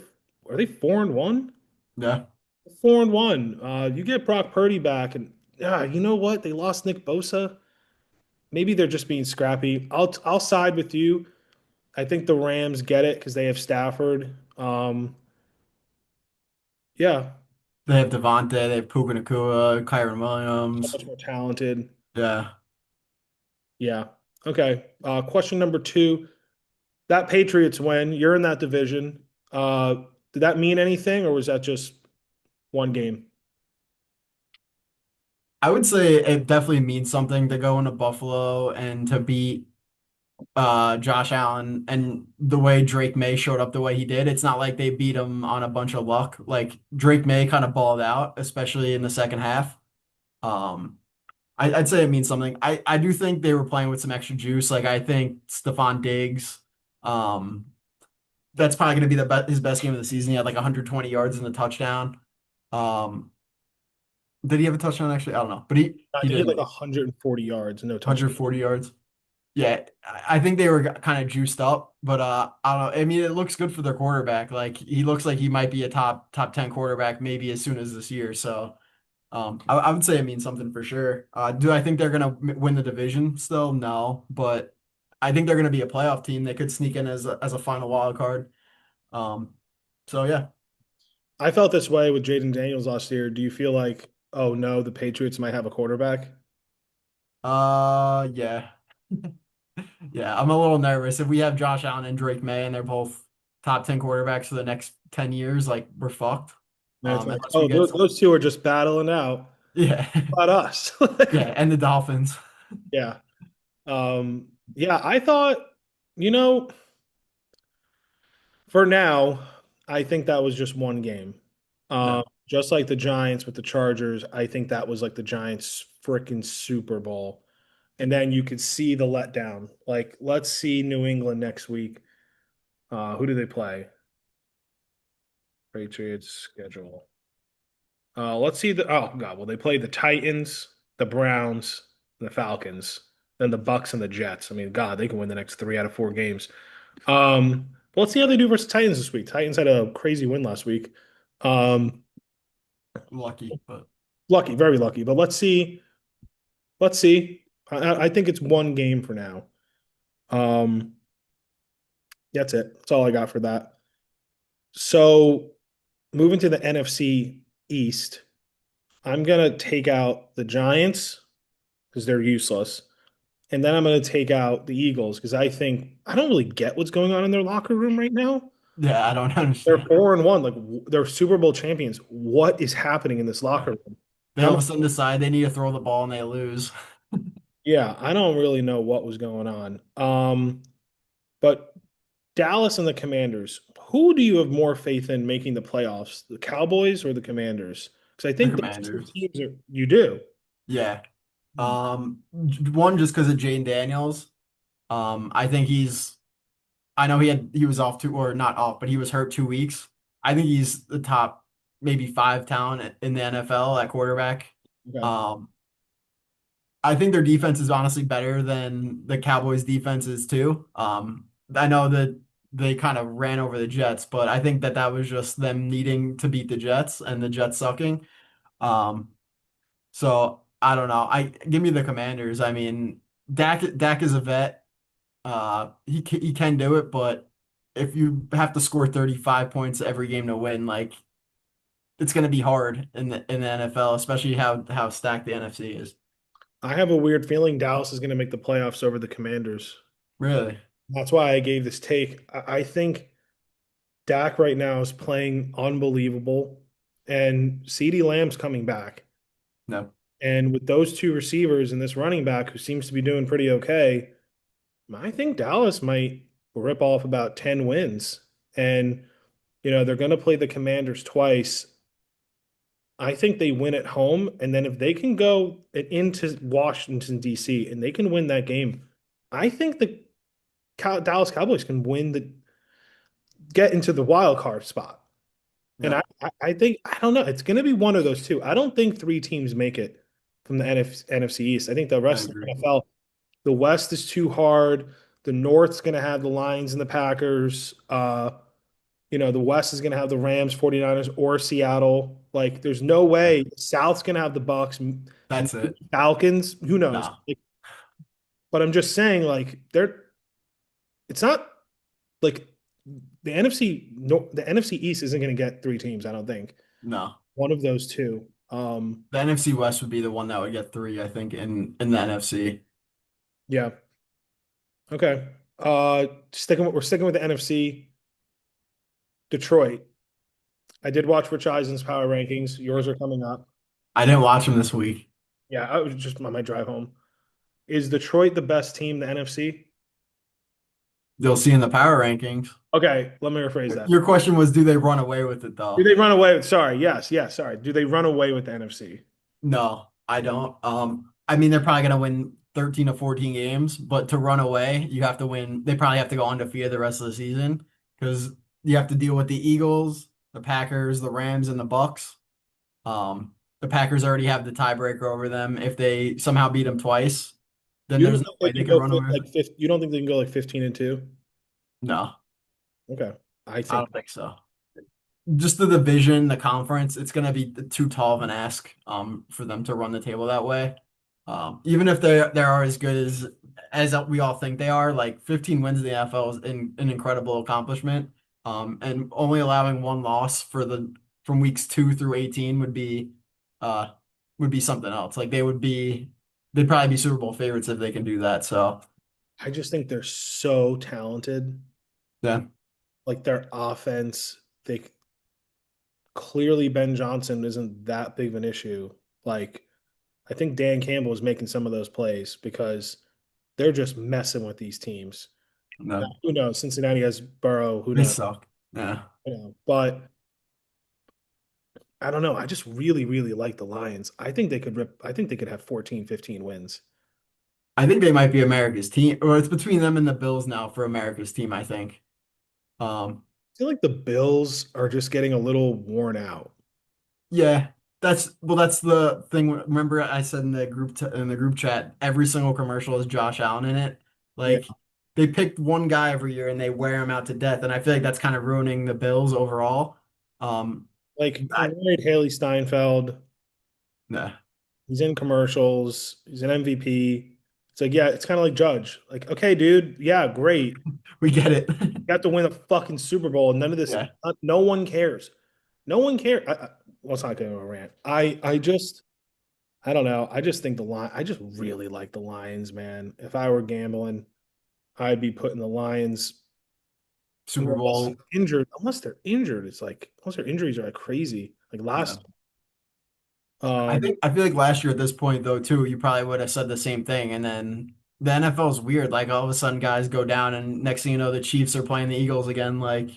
S1: are they 4-1?
S2: Yeah,
S1: 4-1. You get Brock Purdy back and yeah, you know what? They lost Nick Bosa. Maybe they're just being scrappy. I'll side with you. I think the Rams get it because they have Stafford. Yeah,
S2: they have Devontae, they have Puka Nacua, Kyron
S1: so
S2: Williams.
S1: much more talented.
S2: Yeah.
S1: Yeah. Okay. Question number two. That Patriots win, you're in that division. Did that mean anything, or was that just one game?
S2: I would say it definitely means something to go into Buffalo and to beat Josh Allen and the way Drake May showed up the way he did. It's not like they beat him on a bunch of luck. Like Drake May kind of balled out, especially in the second half. Um, I'd say it means something. I do think they were playing with some extra juice. Like I think Stephon Diggs, um, that's probably going to be his best game of the season. He had like 120 yards in the touchdown. Um, did he have a touchdown actually? I don't know, but he
S1: He had
S2: did
S1: like 140 yards, no touchdown.
S2: 140 yards. Yeah, I think they were kind of juiced up, but I don't know. I mean, it looks good for their quarterback. Like he looks like he might be a top 10 quarterback maybe as soon as this year. So I would say it means something for sure. Do I think they're gonna win the division still? No, but I think they're gonna be a playoff team. They could sneak in as a final wild card. Um, so yeah.
S1: I felt this way with Jaden Daniels last year. Do you feel like, oh no, the Patriots might have a quarterback?
S2: Yeah. Yeah, I'm a little nervous. If we have Josh Allen and Drake May and they're both top 10 quarterbacks for the next 10 years, like we're fucked.
S1: And it's like,
S2: Unless we
S1: oh,
S2: get
S1: those two are just battling out.
S2: yeah.
S1: How about us?
S2: Yeah, and the Dolphins.
S1: Yeah. Yeah, I thought, you know, for now, I think that was just one game.
S2: Yeah.
S1: Just like the Giants with the Chargers, I think that was like the Giants' freaking Super Bowl. And then you could see the letdown. Like, let's see New England next week. Who do they play? Patriots schedule. Let's see the oh god, well they played the Titans, the Browns, the Falcons, then the Bucks and the Jets. I mean, God, they can win the next 3 out of 4 games. But let's see how they do versus Titans this week. Titans had a crazy win last week. Um,
S2: Lucky, but
S1: Lucky, very lucky. But let's see. let's see. I think it's one game for now. Um, that's it. That's all I got for that. So moving to the NFC East, I'm gonna take out the Giants because they're useless. And then I'm going to take out the Eagles because I don't really get what's going on in their locker room right now.
S2: Yeah, I don't
S1: They're
S2: understand.
S1: 4-1, like they're Super Bowl champions. What is happening in this
S2: Yeah.
S1: locker room?
S2: They
S1: How
S2: all
S1: much?
S2: of a sudden decide they need to throw the ball and they lose.
S1: Yeah, I don't really know what was going on. But Dallas and the Commanders, who do you have more faith in making the playoffs, the Cowboys or the Commanders? Because I
S2: The
S1: think those two
S2: Commanders.
S1: teams are you do.
S2: Yeah. One just because of Jane Daniels. I think I know he was off two or not off, but he was hurt 2 weeks. I think he's the top maybe five talent in the NFL at quarterback.
S1: Okay.
S2: Um, I think their defense is honestly better than the Cowboys' defenses too. I know that they kind of ran over the Jets, but I think that that was just them needing to beat the Jets and the Jets sucking. Um, so I don't know. I give me the Commanders. I mean, Dak is a vet. He can do it, but if you have to score 35 points every game to win, like it's going to be hard in the NFL, especially how stacked the NFC is.
S1: I have a weird feeling Dallas is going to make the playoffs over the Commanders.
S2: Really?
S1: That's why I gave this take. I think Dak right now is playing unbelievable, and CeeDee Lamb's coming back.
S2: No.
S1: And with those two receivers and this running back who seems to be doing pretty okay, I think Dallas might rip off about 10 wins. And, they're going to play the Commanders twice. I think they win at home. And then if they can go into Washington, D.C., and they can win that game, I think the Dallas Cowboys can get into the wild card spot. And I,
S2: Yep.
S1: I I think, I don't know, it's going to be one of those two. I don't think three teams make it from the NFC East. I think the
S2: I
S1: rest of the
S2: agree.
S1: NFL, the West is too hard. The North's going to have the Lions and the Packers. The West is going to have the Rams, 49ers, or Seattle. Like, there's no
S2: Yeah.
S1: way. South's going to have the Bucks,
S2: That's it.
S1: Falcons. Who knows?
S2: No.
S1: Like, but I'm just saying, like, it's not like the NFC East isn't going to get three teams, I don't think.
S2: No.
S1: One of those two.
S2: The NFC West would be the one that would get three, I think, in the NFC.
S1: Yeah. Okay. We're sticking with the NFC. Detroit. I did watch Rich Eisen's power rankings. Yours are coming up.
S2: I didn't watch them this week.
S1: Yeah, I was just on my drive home. Is Detroit the best team in the NFC?
S2: You'll see in the power rankings.
S1: Okay, let me rephrase that.
S2: Your question was, do they run away with it
S1: Do
S2: though?
S1: they run away? Sorry, yes, sorry. Do they run away with the NFC?
S2: No, I don't. I mean, they're probably gonna win 13 to 14 games, but to run away, you have to win. They probably have to go undefeated the rest of the season because you have to deal with the Eagles, the Packers, the Rams, and the Bucks. The Packers already have the tiebreaker over them. If they somehow beat them twice, then
S1: You
S2: there's
S1: don't
S2: no
S1: think they
S2: way they
S1: can
S2: could
S1: go
S2: run away with it.
S1: you don't think they can go like 15-2?
S2: No,
S1: Okay. I
S2: I
S1: think
S2: don't think so. Just the division, the conference, it's going to be too tall of an ask for them to run the table that way. Even if they are as good as we all think they are, like 15 wins in the NFL is an incredible accomplishment. And only allowing one loss from weeks 2 through 18 uh would be something else. Like they'd probably be Super Bowl favorites if they can do that. So
S1: I just think they're so talented.
S2: yeah,
S1: Like their offense, they clearly Ben Johnson isn't that big of an issue. Like I think Dan Campbell is making some of those plays because they're just messing with these teams. Now,
S2: no,
S1: who knows? Cincinnati has Burrow. Who
S2: they
S1: knows?
S2: suck. Yeah.
S1: But I don't know. I just really, really like the Lions. I think they could have 14, 15 wins.
S2: I think they might be America's team, or it's between them and the Bills now for America's team, I think. Um,
S1: I feel like the Bills are just getting a little worn out.
S2: yeah, that's the thing. Remember, I said in the group chat, every single commercial has Josh Allen in it.
S1: Yeah.
S2: Like they picked one guy every year and they wear him out to death, and I feel like that's kind of ruining the Bills overall. Um,
S1: Like
S2: I,
S1: you married Haley Steinfeld.
S2: nah.
S1: He's in commercials. He's an MVP. It's like, yeah, it's kind of like Judge. Like, okay, dude, yeah, great.
S2: We get it.
S1: You have to win a fucking Super Bowl, and none of this,
S2: Yeah.
S1: no one cares. No one cares. Well, it's not going to rant. I don't know. I just think I just really like the Lions, man. If I were gambling, I'd be putting the Lions,
S2: Super Bowl.
S1: unless they're injured. It's like, unless their injuries are like crazy. Like
S2: Yeah.
S1: last,
S2: I feel like last year at this point though too, you probably would have said the same thing. And then the NFL is weird. Like all of a sudden guys go down and next thing you know the Chiefs are playing the Eagles again. Like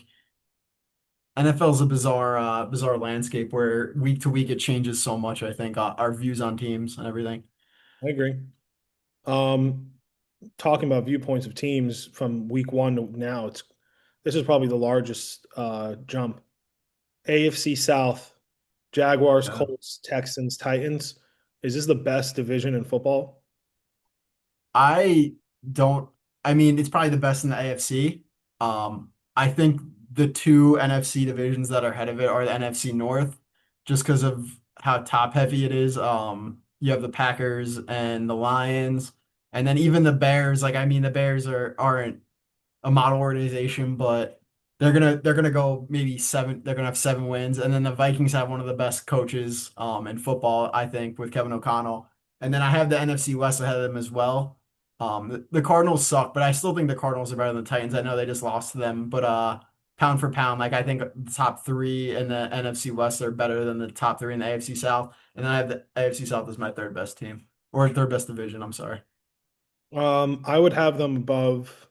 S2: NFL is a bizarre landscape where week to week it changes so much, I think, our views on teams and everything.
S1: I agree. Um, Talking about viewpoints of teams from week one to now, this is probably the largest jump. AFC South, Jaguars,
S2: Yeah.
S1: Colts, Texans, Titans. Is this the best division in football?
S2: I don't I mean it's probably the best in the AFC. I think the two NFC divisions that are ahead of it are the NFC North, just because of how top heavy it is. You have the Packers and the Lions, and then even the Bears. Like I mean, the Bears aren't a model organization, but they're gonna go maybe seven. They're gonna have 7 wins, and then the Vikings have one of the best coaches in football, I think, with Kevin O'Connell. And then I have the NFC West ahead of them as well. The Cardinals suck, but I still think the Cardinals are better than the Titans. I know they just lost to them, but pound for pound, like I think the top three in the NFC West are better than the top three in the AFC South. And then I have the AFC South as my third best team or third best division. I'm sorry.
S1: I would have them above.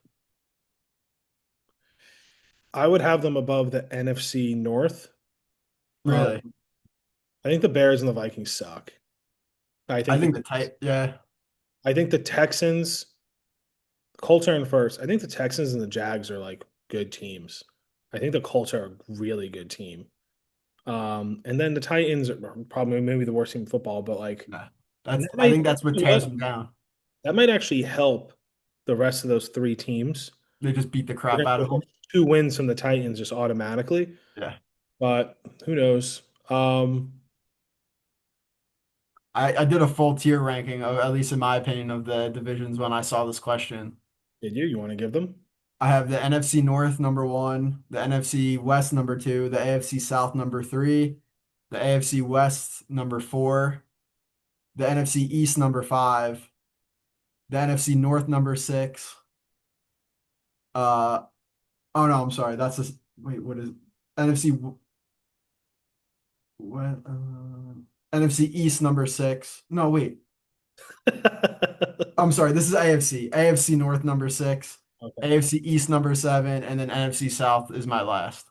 S1: I would have them above the NFC North. Uh,
S2: Really,
S1: I think the Bears and the Vikings suck. I
S2: I
S1: think
S2: think the tight, yeah.
S1: I think the Texans, Colts are in first. I think the Texans and the Jags are like good teams. I think the Colts are a really good team. And then the Titans are probably maybe the worst team in football, but like,
S2: Yeah.
S1: and
S2: That's I think that's what
S1: you know
S2: tears
S1: what?
S2: them down.
S1: That might actually help the rest of those three teams.
S2: They just beat the
S1: They're
S2: crap out
S1: going
S2: of
S1: to have
S2: them.
S1: 2 wins from the Titans just automatically,
S2: Yeah.
S1: but who knows?
S2: I did a full tier ranking, of, at least in my opinion, of the divisions when I saw this question.
S1: Did you? You want to give them?
S2: I have the NFC North number one, the NFC West number two, the AFC South number three, the AFC West number four, the NFC East number five, the NFC North number six. Uh oh no, I'm sorry. That's just wait, what is NFC what NFC East number six. No, wait. I'm sorry. This is AFC. AFC North number six,
S1: Okay.
S2: AFC East number seven, and then NFC South is my last.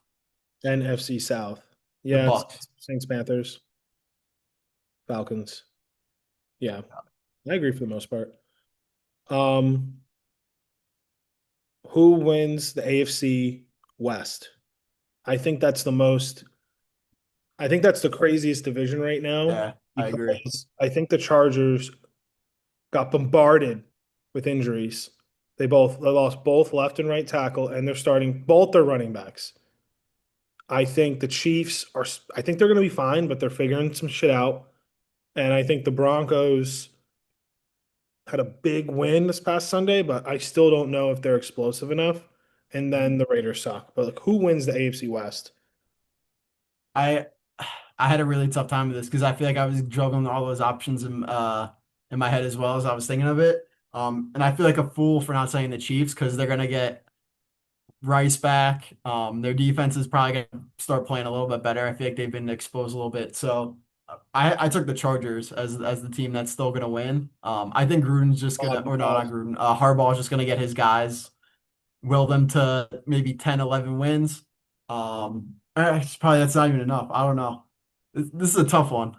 S1: NFC South.
S2: The
S1: Yeah, it's
S2: Bucks.
S1: Saints, Panthers, Falcons. Yeah, I agree for the most part. Um, who wins the AFC West? I think that's the most, I think that's the craziest division right now
S2: Yeah, I agree.
S1: because I think the Chargers got bombarded with injuries. They lost both left and right tackle, and they're starting both their running backs. I think the Chiefs are, I think they're going to be fine, but they're figuring some shit out. And I think the Broncos had a big win this past Sunday, but I still don't know if they're explosive enough. And then the Raiders suck. But like, who wins the AFC West?
S2: I I had a really tough time with this because I feel like I was juggling all those options in my head as well as I was thinking of it. And I feel like a fool for not saying the Chiefs because they're gonna get Rice back. Their defense is probably gonna start playing a little bit better. I feel like they've been exposed a little bit. So I took the Chargers as the team that's still gonna win. I think Gruden's just gonna or no, not
S1: No.
S2: Gruden. Harbaugh's just gonna get his guys, will them to maybe 10, 11 wins. It's probably that's not even enough. I don't know. This is a tough one.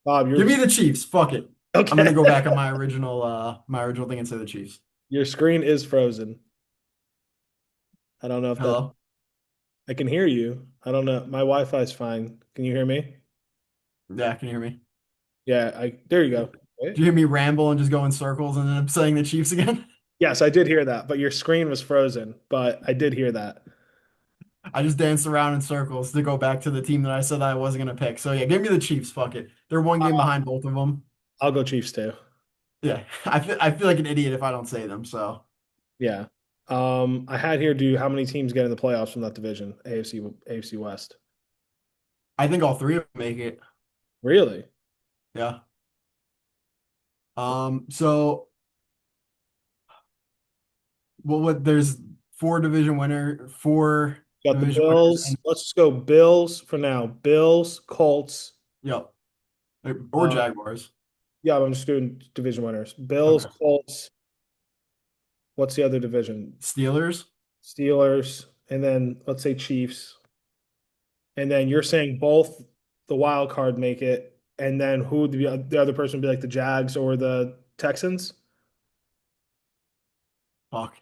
S1: Bob,
S2: Give me the Chiefs. Fuck it. I'm
S1: okay.
S2: gonna go back on my original thing and say the Chiefs.
S1: Your screen is frozen. I don't know if that
S2: Hello?
S1: I can hear you. I don't know. My Wi-Fi is fine. Can you hear me?
S2: Yeah, can you hear me?
S1: Yeah, I there you go.
S2: Do
S1: Wait.
S2: you hear me ramble and just go in circles and then I'm saying the Chiefs again?
S1: Yes, I did hear that, but your screen was frozen. But I did hear that.
S2: I just danced around in circles to go back to the team that I said I wasn't gonna pick. So yeah, give me the Chiefs. Fuck it. They're one game behind both of them.
S1: I'll go Chiefs too.
S2: Yeah, I feel like an idiot if I don't say them. So
S1: Yeah. I had here do how many teams get in the playoffs from that division, AFC West.
S2: I think all three of them make it.
S1: Really?
S2: Yeah. So what there's four
S1: Got the
S2: division winners,
S1: Bills.
S2: and
S1: Let's just go Bills for now. Bills, Colts.
S2: yep, or
S1: Uh,
S2: Jaguars.
S1: yeah, I'm just doing division winners. Bills,
S2: Okay.
S1: Colts. What's the other division?
S2: Steelers.
S1: Steelers, and then let's say Chiefs. And then you're saying both the wild card make it, and then who would the other person would be like the Jags or the Texans?
S2: Fuck.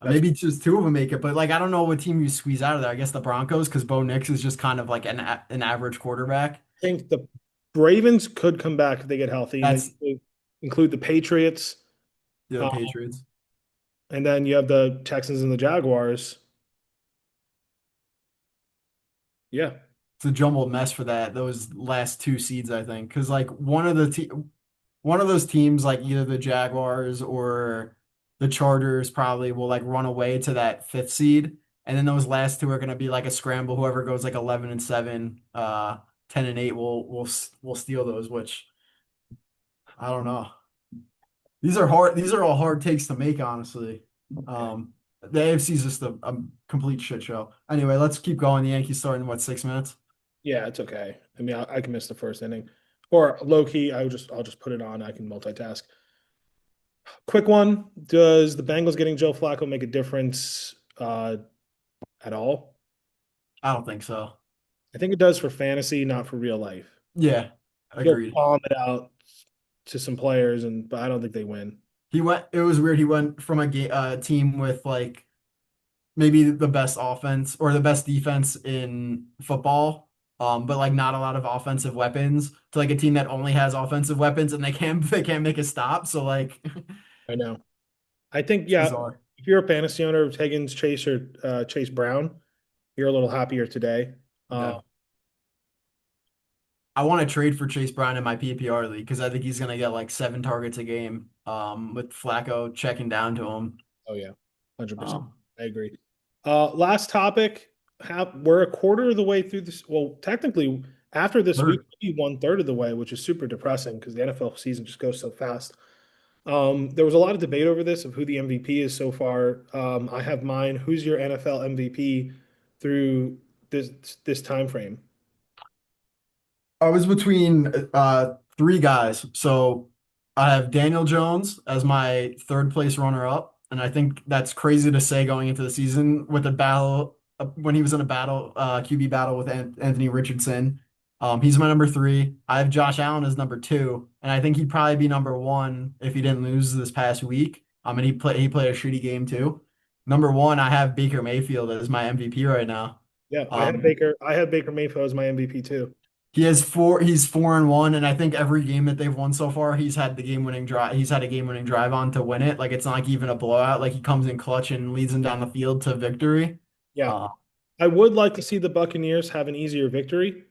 S1: That's
S2: Maybe just two of them make it, but like I don't know what team you squeeze out of there. I guess the Broncos because Bo Nix is just kind of like an average quarterback.
S1: I think the Ravens could come back if they get healthy, and then
S2: That's
S1: you include the Patriots,
S2: the
S1: uh,
S2: Patriots.
S1: and then you have the Texans and the Jaguars. Yeah,
S2: It's a jumbled mess for those last two seeds, I think, because like one of those teams, like either the Jaguars or the Chargers, probably will like run away to that fifth seed, and then those last two are going to be like a scramble. Whoever goes like 11-7, 10-8 will steal those. Which I don't know. These are hard. These are all hard takes to make, honestly. The AFC is just a complete shit show. Anyway, let's keep going. The Yankees starting in what, 6 minutes?
S1: yeah, it's okay. I mean, I can miss the first inning, or low key, I'll just put it on. I can multitask. Quick one: does the Bengals getting Joe Flacco make a difference at all?
S2: I don't think so.
S1: I think it does for fantasy, not for real life.
S2: Yeah,
S1: He'll
S2: agreed.
S1: palm it out to some players, but I don't think they win.
S2: He went. It was weird. He went from team with like maybe the best offense or the best defense in football, but like not a lot of offensive weapons to like a team that only has offensive weapons and they can't make a stop. So like
S1: I know. I think,
S2: it's
S1: yeah,
S2: bizarre.
S1: if you're a fantasy owner of Higgins, Chase, or Chase Brown, you're a little happier today.
S2: Yeah. I want to trade for Chase Brown in my PPR league because I think he's gonna get like 7 targets a game. With Flacco checking down to him.
S1: Oh yeah, 100%.
S2: Um,
S1: I agree. Last topic. We're a quarter of the way through this. Well, technically, after this week,
S2: third.
S1: we'll be one third of the way, which is super depressing because the NFL season just goes so fast. There was a lot of debate over this of who the MVP is so far. I have mine. Who's your NFL MVP through this time frame?
S2: I was between three guys. So I have Daniel Jones as my third place runner up. And I think that's crazy to say going into the season with a battle when he was in a battle, QB battle with Anthony Richardson. He's my number three. I have Josh Allen as number two, and I think he'd probably be number one if he didn't lose this past week. And he played a shitty game too. Number one, I have Baker Mayfield as my MVP right now.
S1: Yeah,
S2: Um,
S1: I had Baker Mayfield as my MVP too.
S2: He's 4-1, and I think every game that they've won so far, he's had the game-winning drive. He's had a game-winning drive on to win it. Like it's not like even a blowout. Like he comes in clutch and leads them down the field to victory.
S1: Yeah,
S2: Uh,
S1: I would like to see the Buccaneers have an easier victory,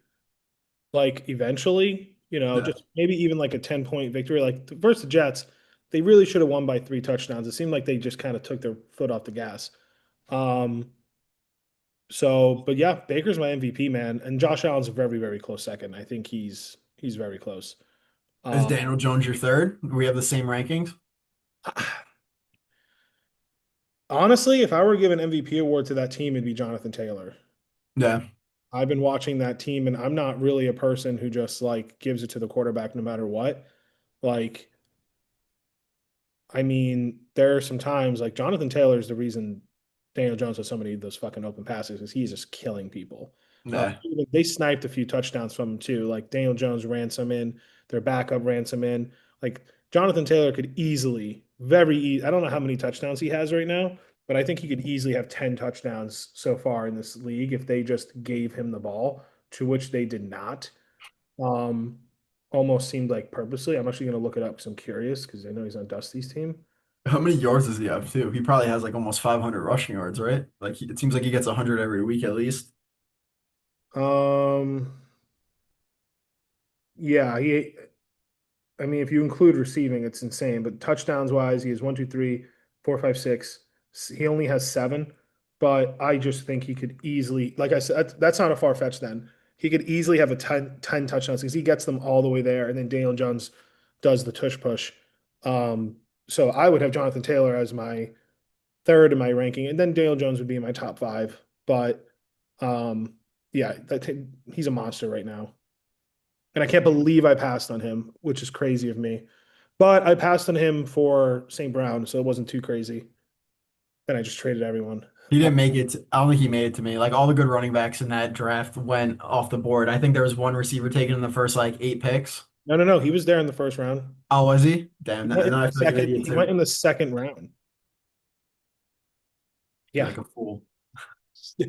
S1: like eventually,
S2: yeah.
S1: just maybe even like a 10-point victory. Like versus the Jets, they really should have won by 3 touchdowns. It seemed like they just kind of took their foot off the gas. Um, but yeah, Baker's my MVP, man, and Josh Allen's a very, very close second. I think he's very close.
S2: Is
S1: Um,
S2: Daniel Jones your third? We have the same rankings.
S1: honestly, if I were to give an MVP award to that team, it'd be Jonathan Taylor.
S2: Yeah.
S1: I've been watching that team, and I'm not really a person who just like gives it to the quarterback no matter what. Like, I mean, there are some times like Jonathan Taylor is the reason Daniel Jones has so many of those fucking open passes because he's just killing people.
S2: Yeah.
S1: They sniped a few touchdowns from him too. Like Daniel Jones ran some in, their backup ran some in. Like Jonathan Taylor could easily, I don't know how many touchdowns he has right now, but I think he could easily have 10 touchdowns so far in this league if they just gave him the ball, to which they did not. Um, almost seemed like purposely. I'm actually going to look it up because I'm curious because I know he's on Dusty's team.
S2: How many yards does he have too? He probably has like almost 500 rushing yards, right? Like it seems like he gets 100 every week at least.
S1: Yeah, I mean, if you include receiving, it's insane. But touchdowns wise, he has one, two, three, four, five, six. He only has seven. But I just think he could easily, like I said, that's not a far fetch then. He could easily have a 10 touchdowns because he gets them all the way there. And then Daniel Jones does the tush push. So I would have Jonathan Taylor as my third in my ranking. And then Daniel Jones would be in my top five. But um, yeah, he's a monster right now. And I can't believe I passed on him, which is crazy of me. But I passed on him for St. Brown, so it wasn't too crazy. And I just traded everyone.
S2: He didn't make it. I don't think he made it to me. Like all the good running backs in that draft went off the board. I think there was one receiver taken in the first like 8 picks.
S1: No, no, no. He was there in the first round.
S2: Oh, was he? Damn,
S1: He
S2: then
S1: went in
S2: I
S1: the
S2: feel like an
S1: second.
S2: idiot
S1: He went
S2: too.
S1: in the second round.
S2: Feel
S1: Yeah.
S2: like a fool.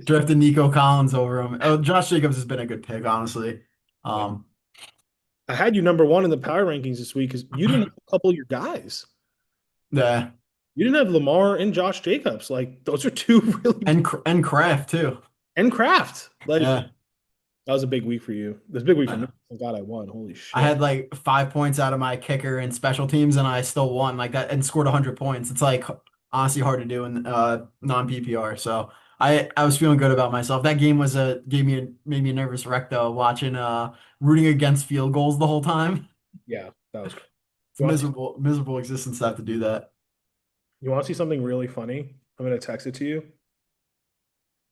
S2: Drafted Nico Collins over him. Oh, Josh Jacobs has been a good pick, honestly. Um,
S1: I had you number one in the power rankings this week because you didn't have a couple of your guys.
S2: yeah,
S1: You didn't have Lamar and Josh Jacobs. Like those are two really
S2: and Kraft too.
S1: and Kraft. Like
S2: Yeah.
S1: that was a big week for you. It was a big week for me. Thank God I won. Holy
S2: I
S1: shit.
S2: had like 5 points out of my kicker and special teams, and I still won like that and scored 100 points. It's like honestly hard to do in non PPR. So I was feeling good about myself. That game was a made me a nervous wreck though, watching rooting against field goals the whole time.
S1: Yeah, that was.
S2: It's
S1: You want to
S2: miserable existence to have to do that.
S1: You want to see something really funny? I'm going to text it to you.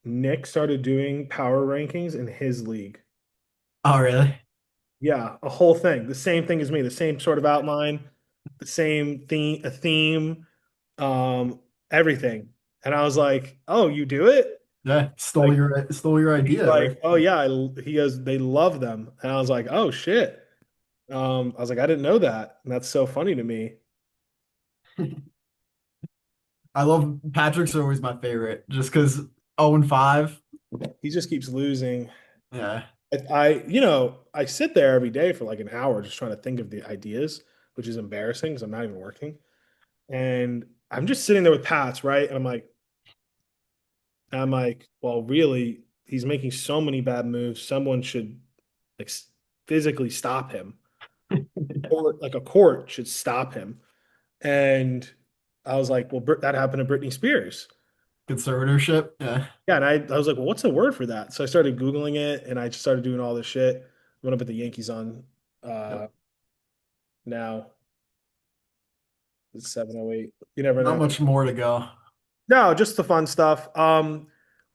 S1: Nick started doing power rankings in his league.
S2: Oh really?
S1: Yeah, a whole thing. The same thing as me, the same sort of outline, the same theme, a theme, um, everything. And I was like, "Oh, you do it?"
S2: Yeah,
S1: Like
S2: stole your
S1: he's
S2: idea
S1: like,
S2: there.
S1: "Oh yeah." He goes, "They love them," and I was like, "Oh shit." I was like, "I didn't know that," and that's so funny to me.
S2: I love Patrick's always my favorite just because 0 and 5.
S1: He just keeps losing.
S2: Yeah.
S1: I sit there every day for like an hour just trying to think of the ideas, which is embarrassing because I'm not even working. And I'm just sitting there with Pats, right? And I'm like, well, really, he's making so many bad moves. Someone should like physically stop him, or like a court should stop him. And I was like, well, that happened to Britney Spears.
S2: Conservatorship. Yeah.
S1: Yeah, and I was like, well, what's the word for that? So I started Googling it, and I just started doing all this shit. Went up at the Yankees on
S2: Yep.
S1: now. It's 7:08. You never
S2: Not
S1: know.
S2: much more to go.
S1: No, just the fun stuff. I'm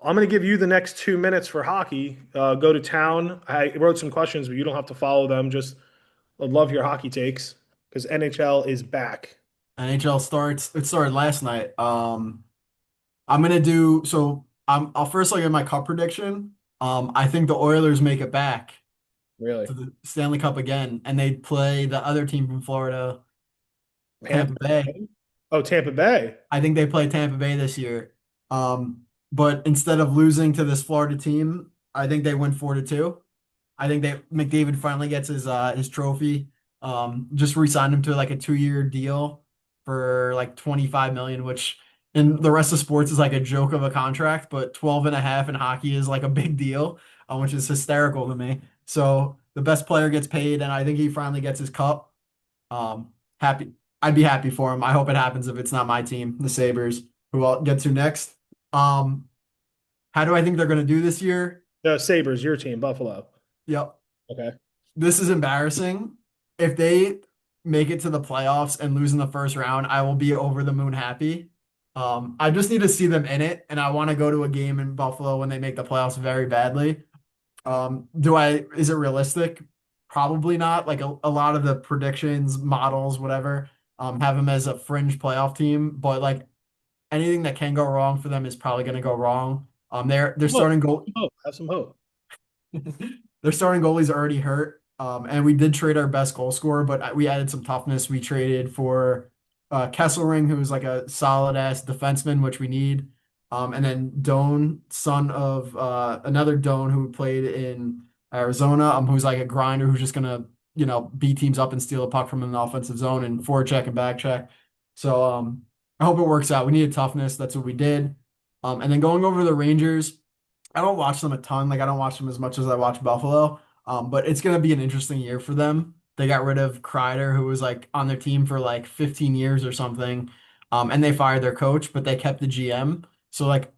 S1: going to give you the next 2 minutes for hockey. Go to town. I wrote some questions, but you don't have to follow them. Just I'd love your hockey takes because NHL is back.
S2: NHL starts. It started last night. I'm gonna do so. I'll first look at my cup prediction. I think the Oilers make it back
S1: Really.
S2: to the Stanley Cup again, and they play the other team from Florida, Tampa
S1: Tampa
S2: Bay.
S1: Bay? Oh, Tampa Bay.
S2: I think they play Tampa Bay this year. But instead of losing to this Florida team, I think they win 4-2. I think that McDavid finally gets his trophy. Just re-signed him to like a 2-year deal for like 25 million, which in the rest of sports is like a joke of a contract, but 12 and a half in hockey is like a big deal, which is hysterical to me. So the best player gets paid, and I think he finally gets his cup. Happy. I'd be happy for him. I hope it happens if it's not my team, the Sabres, who I'll get to next. Um, how do I think they're going to do this year?
S1: The Sabres, your team, Buffalo.
S2: Yep.
S1: Okay.
S2: This is embarrassing. If they make it to the playoffs and lose in the first round, I will be over the moon happy. I just need to see them in it, and I want to go to a game in Buffalo when they make the playoffs very badly. Is it realistic? Probably not. Like a lot of the predictions, models, whatever, have them as a fringe playoff team, but like anything that can go wrong for them is probably going to go wrong. They're
S1: Hope.
S2: starting goal.
S1: Hope. Have some hope.
S2: Their starting goalie's already hurt. And we did trade our best goal scorer, but we added some toughness. We traded for Kesselring, who's like a solid ass defenseman, which we need. And then Doan, son of another Doan who played in Arizona, who's like a grinder who's just gonna, beat teams up and steal a puck from an offensive zone and forecheck and back check. So I hope it works out. We needed toughness. That's what we did. And then going over to the Rangers. I don't watch them a ton. Like I don't watch them as much as I watch Buffalo. But it's gonna be an interesting year for them. They got rid of Kreider, who was like on their team for like 15 years or something. And they fired their coach, but they kept the GM. So like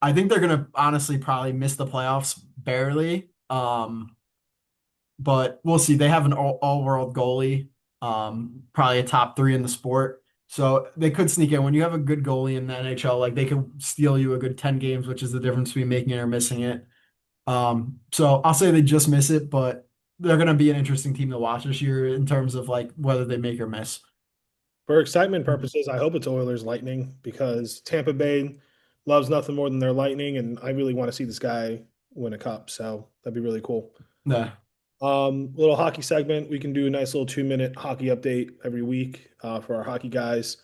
S2: I think they're gonna honestly probably miss the playoffs barely. But we'll see. They have an all-world goalie, probably a top three in the sport. So they could sneak in. When you have a good goalie in the NHL, like they could steal you a good 10 games, which is the difference between making it or missing it. So I'll say they just miss it, but they're gonna be an interesting team to watch this year in terms of like whether they make or miss.
S1: For excitement purposes, I hope it's Oilers Lightning because Tampa Bay loves nothing more than their Lightning, and I really want to see this guy win a cup. So that'd be really cool.
S2: Nah.
S1: Little hockey segment. We can do a nice little 2 minute hockey update every week for our hockey guys.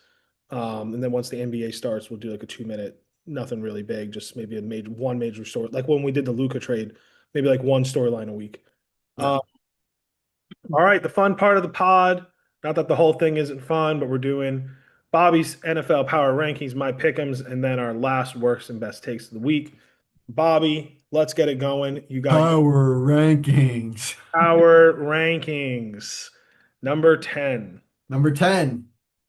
S1: And then once the NBA starts, we'll do like a 2 minute, nothing really big, just maybe a major one major story. Like when we did the Luca trade, maybe like one storyline a week.
S2: Yeah.
S1: All right, the fun part of the pod. Not that the whole thing isn't fun, but we're doing Bobby's NFL Power Rankings, my Pickems, and then our last worst and best takes of the week. Bobby, let's get it going. You got your
S2: Power rankings.
S1: Power Rankings. Number 10.
S2: Number 10,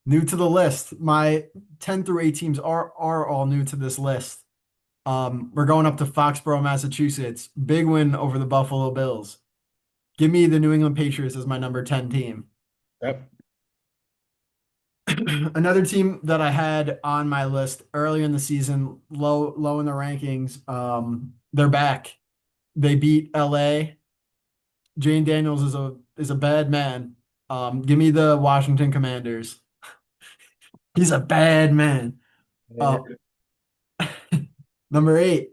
S2: new to the list. My 10 through 8 teams are all new to this list. We're going up to Foxborough, Massachusetts. Big win over the Buffalo Bills. Give me the New England Patriots as my number 10 team.
S1: Yep.
S2: Another team that I had on my list earlier in the season, low in the rankings. They're back. They beat LA. Jane Daniels is a bad man. Give me the Washington Commanders. He's a bad man. Uh, Number 8.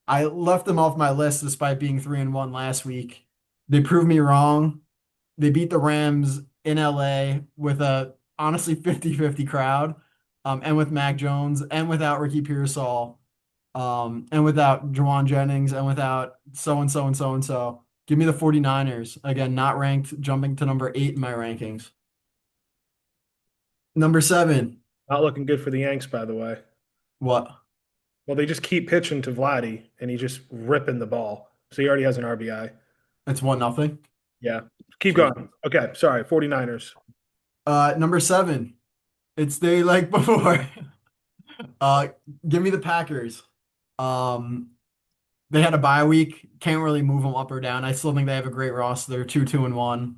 S2: I left them off my list despite being 3-1 last week. They proved me wrong. They beat the Rams in LA with a honestly 50-50 crowd, and with Mac Jones, and without Ricky Pearsall, and without Jawan Jennings, and without so and so and so and so. Give me the 49ers. Again, not ranked, jumping to number 8 in my rankings. Number 7.
S1: Not looking good for the Yanks, by the way.
S2: What?
S1: Well, they just keep pitching to Vladdy, and he's just ripping the ball. So he already has an RBI.
S2: It's 1-0.
S1: Yeah. Keep
S2: Sweet.
S1: going. Okay. Sorry. 49ers.
S2: Number 7. It's they like before. Uh, Give me the Packers. Um, they had a bye week. Can't really move them up or down. I still think they have a great roster. They're 2-2-1.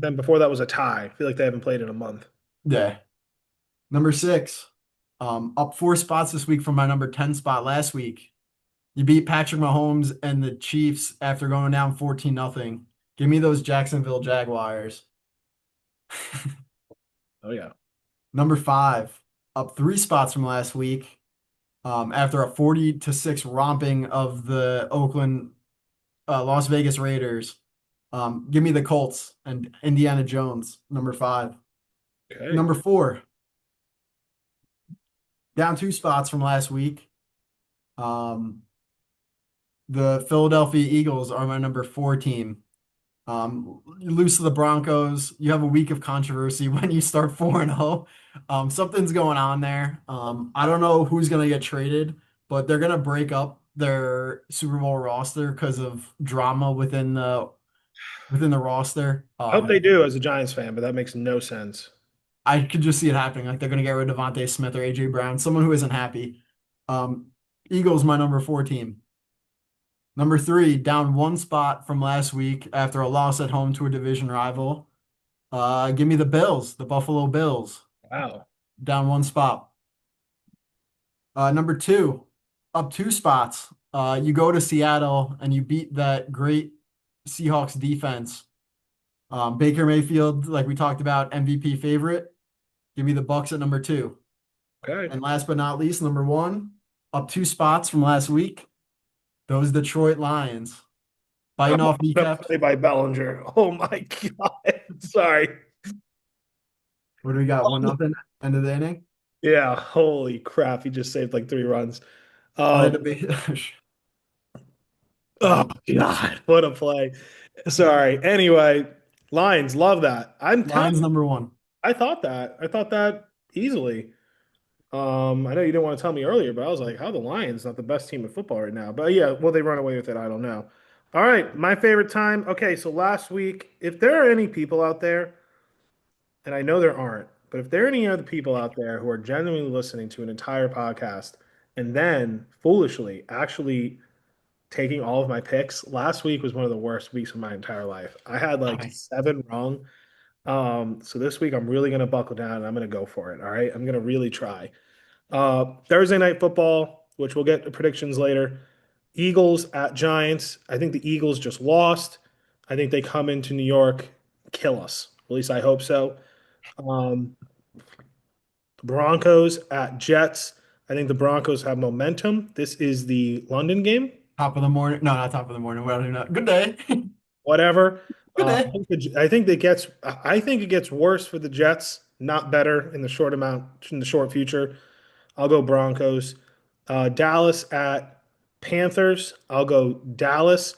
S1: Then before that was a tie. I feel like they haven't played in a month.
S2: Yeah. Number 6. Up 4 spots this week from my number 10 spot last week. You beat Patrick Mahomes and the Chiefs after going down 14-0. Give me those Jacksonville Jaguars.
S1: Oh, yeah.
S2: Number 5. Up 3 spots from last week. After a 40-6 romping of the Oakland Las Vegas Raiders. Give me the Colts and Indiana Jones, number 5.
S1: Okay.
S2: Number 4, down 2 spots from last week. Um, the Philadelphia Eagles are my number 4 team. You lose to the Broncos. You have a week of controversy when you start 4-0. Something's going on there. I don't know who's going to get traded, but they're going to break up their Super Bowl roster because of drama within the roster.
S1: I hope they do as a Giants fan, but that makes no sense.
S2: I could just see it happening. Like they're going to get rid of Devontae Smith or AJ Brown, someone who isn't happy. Um, Eagles, my number 4 team. Number 3, down 1 spot from last week after a loss at home to a division rival. Give me the Bills, the Buffalo Bills,
S1: Wow.
S2: down 1 spot. Number 2, up 2 spots. You go to Seattle and you beat that great Seahawks defense. Baker Mayfield, like we talked about, MVP favorite. Give me the Bucks at number 2.
S1: Okay.
S2: And last but not least, number 1, up 2 spots from last week. Those Detroit Lions. Biting off kneecaps.
S1: Play by Bellinger. Oh my God. Sorry.
S2: What do we got? 1-0, end of the inning.
S1: Yeah. Holy crap. He just saved like 3 runs.
S2: I
S1: Um,
S2: had to be.
S1: oh
S2: Um,
S1: God. What a play. Sorry. Anyway, Lions, love that. I'm telling
S2: Lions
S1: you,
S2: number 1.
S1: I thought that. I thought that easily. I know you didn't want to tell me earlier, but I was like, how the Lions not the best team in football right now? But yeah, will they run away with it? I don't know. All right, my favorite time. Okay, so last week, if there are any people out there, and I know there aren't, but if there are any other people out there who are genuinely listening to an entire podcast and then foolishly actually taking all of my picks, last week was one of the worst weeks of my entire life. I had like
S2: Nice.
S1: seven wrong. So this week I'm really gonna buckle down and I'm gonna go for it. All right, I'm gonna really try. Thursday night football, which we'll get to predictions later. Eagles at Giants. I think the Eagles just lost. I think they come into New York, kill us. At least I hope so. Um, Broncos at Jets. I think the Broncos have momentum. This is the London game.
S2: Top of the morning. No, not top of the morning. Well, not. Good day.
S1: Whatever.
S2: Good day.
S1: I think it gets worse for the Jets, not better in the short future. I'll go Broncos. Dallas at Panthers. I'll go Dallas.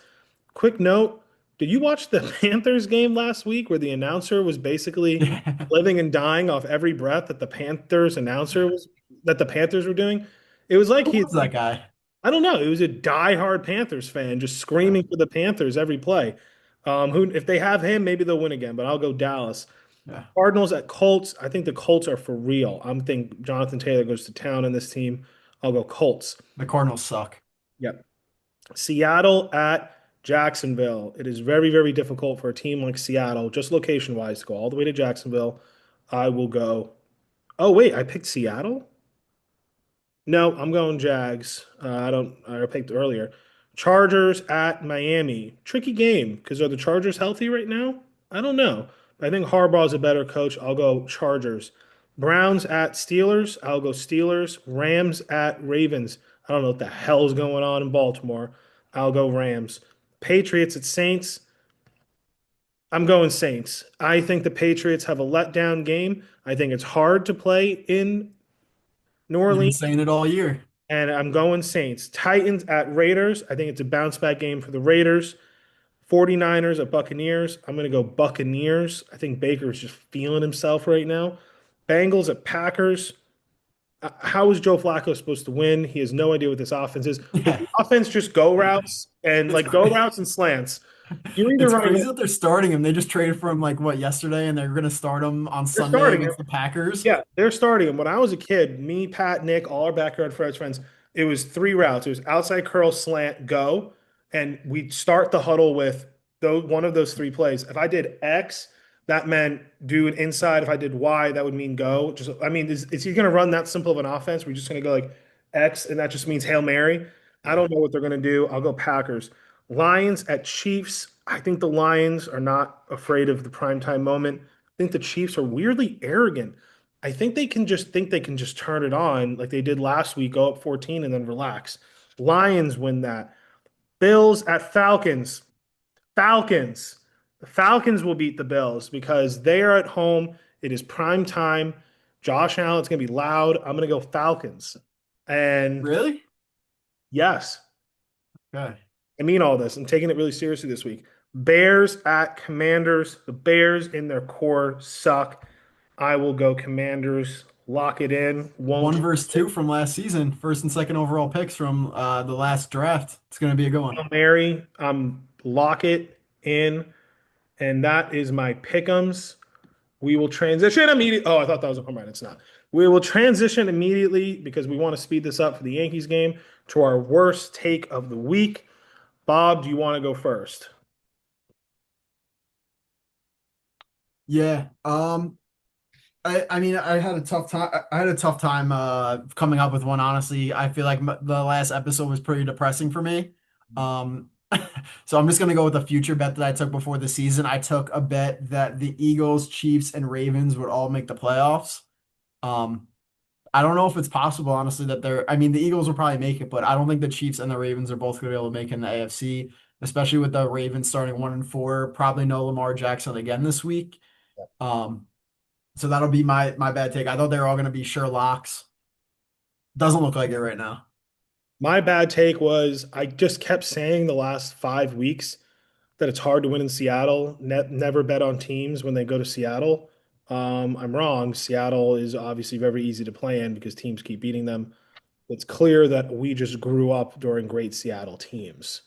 S1: Quick note, did you watch the Panthers game last week where the announcer was basically
S2: Yeah.
S1: living and dying off every breath that the Panthers were doing? It was like
S2: Who was that guy?
S1: I don't know, it was a diehard Panthers fan just
S2: Yeah.
S1: screaming for the Panthers every play. Who if they have him, maybe they'll win again, but I'll go Dallas.
S2: Yeah.
S1: Cardinals at Colts. I think the Colts are for real. I'm think Jonathan Taylor goes to town in this team. I'll go Colts.
S2: The Cardinals suck.
S1: Yep. Seattle at Jacksonville. It is very, very difficult for a team like Seattle, just location wise, to go all the way to Jacksonville. I will go. Oh, wait, I picked Seattle? No, I'm going Jags. I don't, I picked earlier. Chargers at Miami. Tricky game because are the Chargers healthy right now? I don't know. I think Harbaugh's a better coach. I'll go Chargers. Browns at Steelers. I'll go Steelers. Rams at Ravens. I don't know what the hell's going on in Baltimore. I'll go Rams. Patriots at Saints. I'm going Saints. I think the Patriots have a letdown game. I think it's hard to play in New
S2: You've been
S1: Orleans.
S2: saying it all year.
S1: And I'm going Saints. Titans at Raiders. I think it's a bounce back game for the Raiders. 49ers at Buccaneers. I'm going to go Buccaneers. I think Baker's just feeling himself right now. Bengals at Packers. How is Joe Flacco supposed to win? He has no idea what this offense is. Does
S2: Yeah.
S1: the offense just go routes and
S2: It's
S1: like go
S2: crazy.
S1: routes and slants? You're either
S2: It's
S1: running,
S2: crazy that they're starting him. They just traded for him like what yesterday, and they're gonna start him on
S1: they're
S2: Sunday
S1: starting him.
S2: against the Packers.
S1: Yeah, they're starting him. When I was a kid, me, Pat, Nick, all our backyard friends, it was three routes. It was outside curl, slant, go, and we'd start the huddle with one of those three plays. If I did X, that meant do an inside. If I did Y, that would mean go. Just, I mean, is he going to run that simple of an offense? We're just going to go like X, and that just means Hail Mary. I
S2: Yeah.
S1: don't know what they're going to do. I'll go Packers. Lions at Chiefs. I think the Lions are not afraid of the primetime moment. I think the Chiefs are weirdly arrogant. I think they can just turn it on like they did last week, go up 14 and then relax. Lions win that. Bills at Falcons. Falcons. The Falcons will beat the Bills because they are at home. It is prime time. Josh Allen's going to be loud. I'm going to go Falcons. And
S2: Really?
S1: yes,
S2: Okay.
S1: I mean all this. I'm taking it really seriously this week. Bears at Commanders. The Bears in their core suck. I will go Commanders. Lock it in. Won't
S2: One versus two from last season, first and second overall picks from the last draft. It's gonna be a good one.
S1: Hail Mary. Lock it in. And that is my pick'ems. We will transition immediately. Oh, I thought that was a home run. It's not. We will transition immediately because we want to speed this up for the Yankees game to our worst take of the week. Bob, do you want to go first?
S2: Yeah. I mean, I had a tough time. I had a tough time coming up with one, honestly. I feel like the last episode was pretty depressing for me. Um, so I'm just gonna go with a future bet that I took before the season. I took a bet that the Eagles, Chiefs, and Ravens would all make the playoffs. Um, I don't know if it's possible, honestly, that I mean, the Eagles will probably make it, but I don't think the Chiefs and the Ravens are both gonna be able to make it in the AFC, especially with the Ravens starting 1-4. Probably no Lamar Jackson again this week. Um, so that'll be my bad take. I thought they were all going to be sure locks. Doesn't look like it right now.
S1: My bad take was I just kept saying the last 5 weeks that it's hard to win in Seattle. Never bet on teams when they go to Seattle. I'm wrong. Seattle is obviously very easy to play in because teams keep beating them. It's clear that we just grew up during great Seattle teams.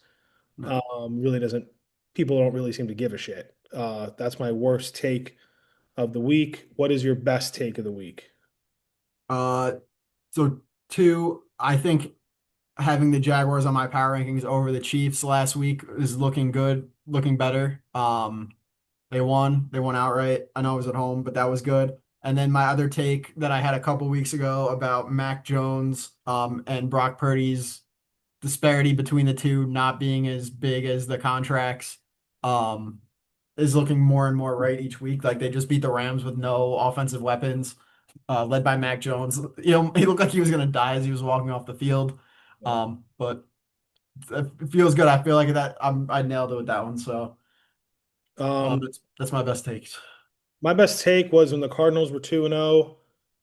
S2: No.
S1: Really doesn't, people don't really seem to give a shit. That's my worst take of the week. What is your best take of the week?
S2: Uh, so two, I think having the Jaguars on my power rankings over the Chiefs last week is looking good, looking better. They won outright. I know it was at home, but that was good. And then my other take that I had a couple weeks ago about Mac Jones, and Brock Purdy's disparity between the two not being as big as the contracts, um, is looking more and more right each week. Like they just beat the Rams with no offensive weapons, led by Mac Jones. You know, he looked like he was gonna die as he was walking off the field. But it feels good. I feel like I nailed it with that one. So
S1: Um,
S2: that's my best takes.
S1: my best take was when the Cardinals were 2-0.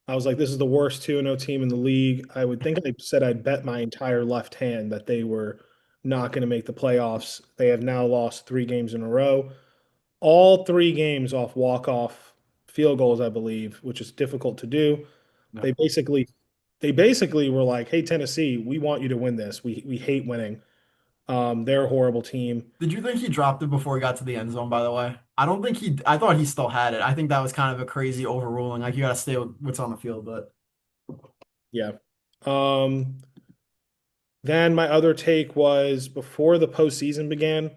S1: I was like, this is the worst 2-0 team in the league. I would think I said I'd bet my entire left hand that they were not going to make the playoffs. They have now lost 3 games in a row. All 3 games off walk-off field goals, I believe, which is difficult to do.
S2: Yeah.
S1: They basically they basically were like, "Hey Tennessee, we want you to win this. We hate winning. They're a horrible team."
S2: Did you think he dropped it before he got to the end zone, by the way? I don't think I thought he still had it. I think that was kind of a crazy overruling. Like you got to stay with what's on the field, but
S1: Yeah. Um, then my other take was before the postseason began,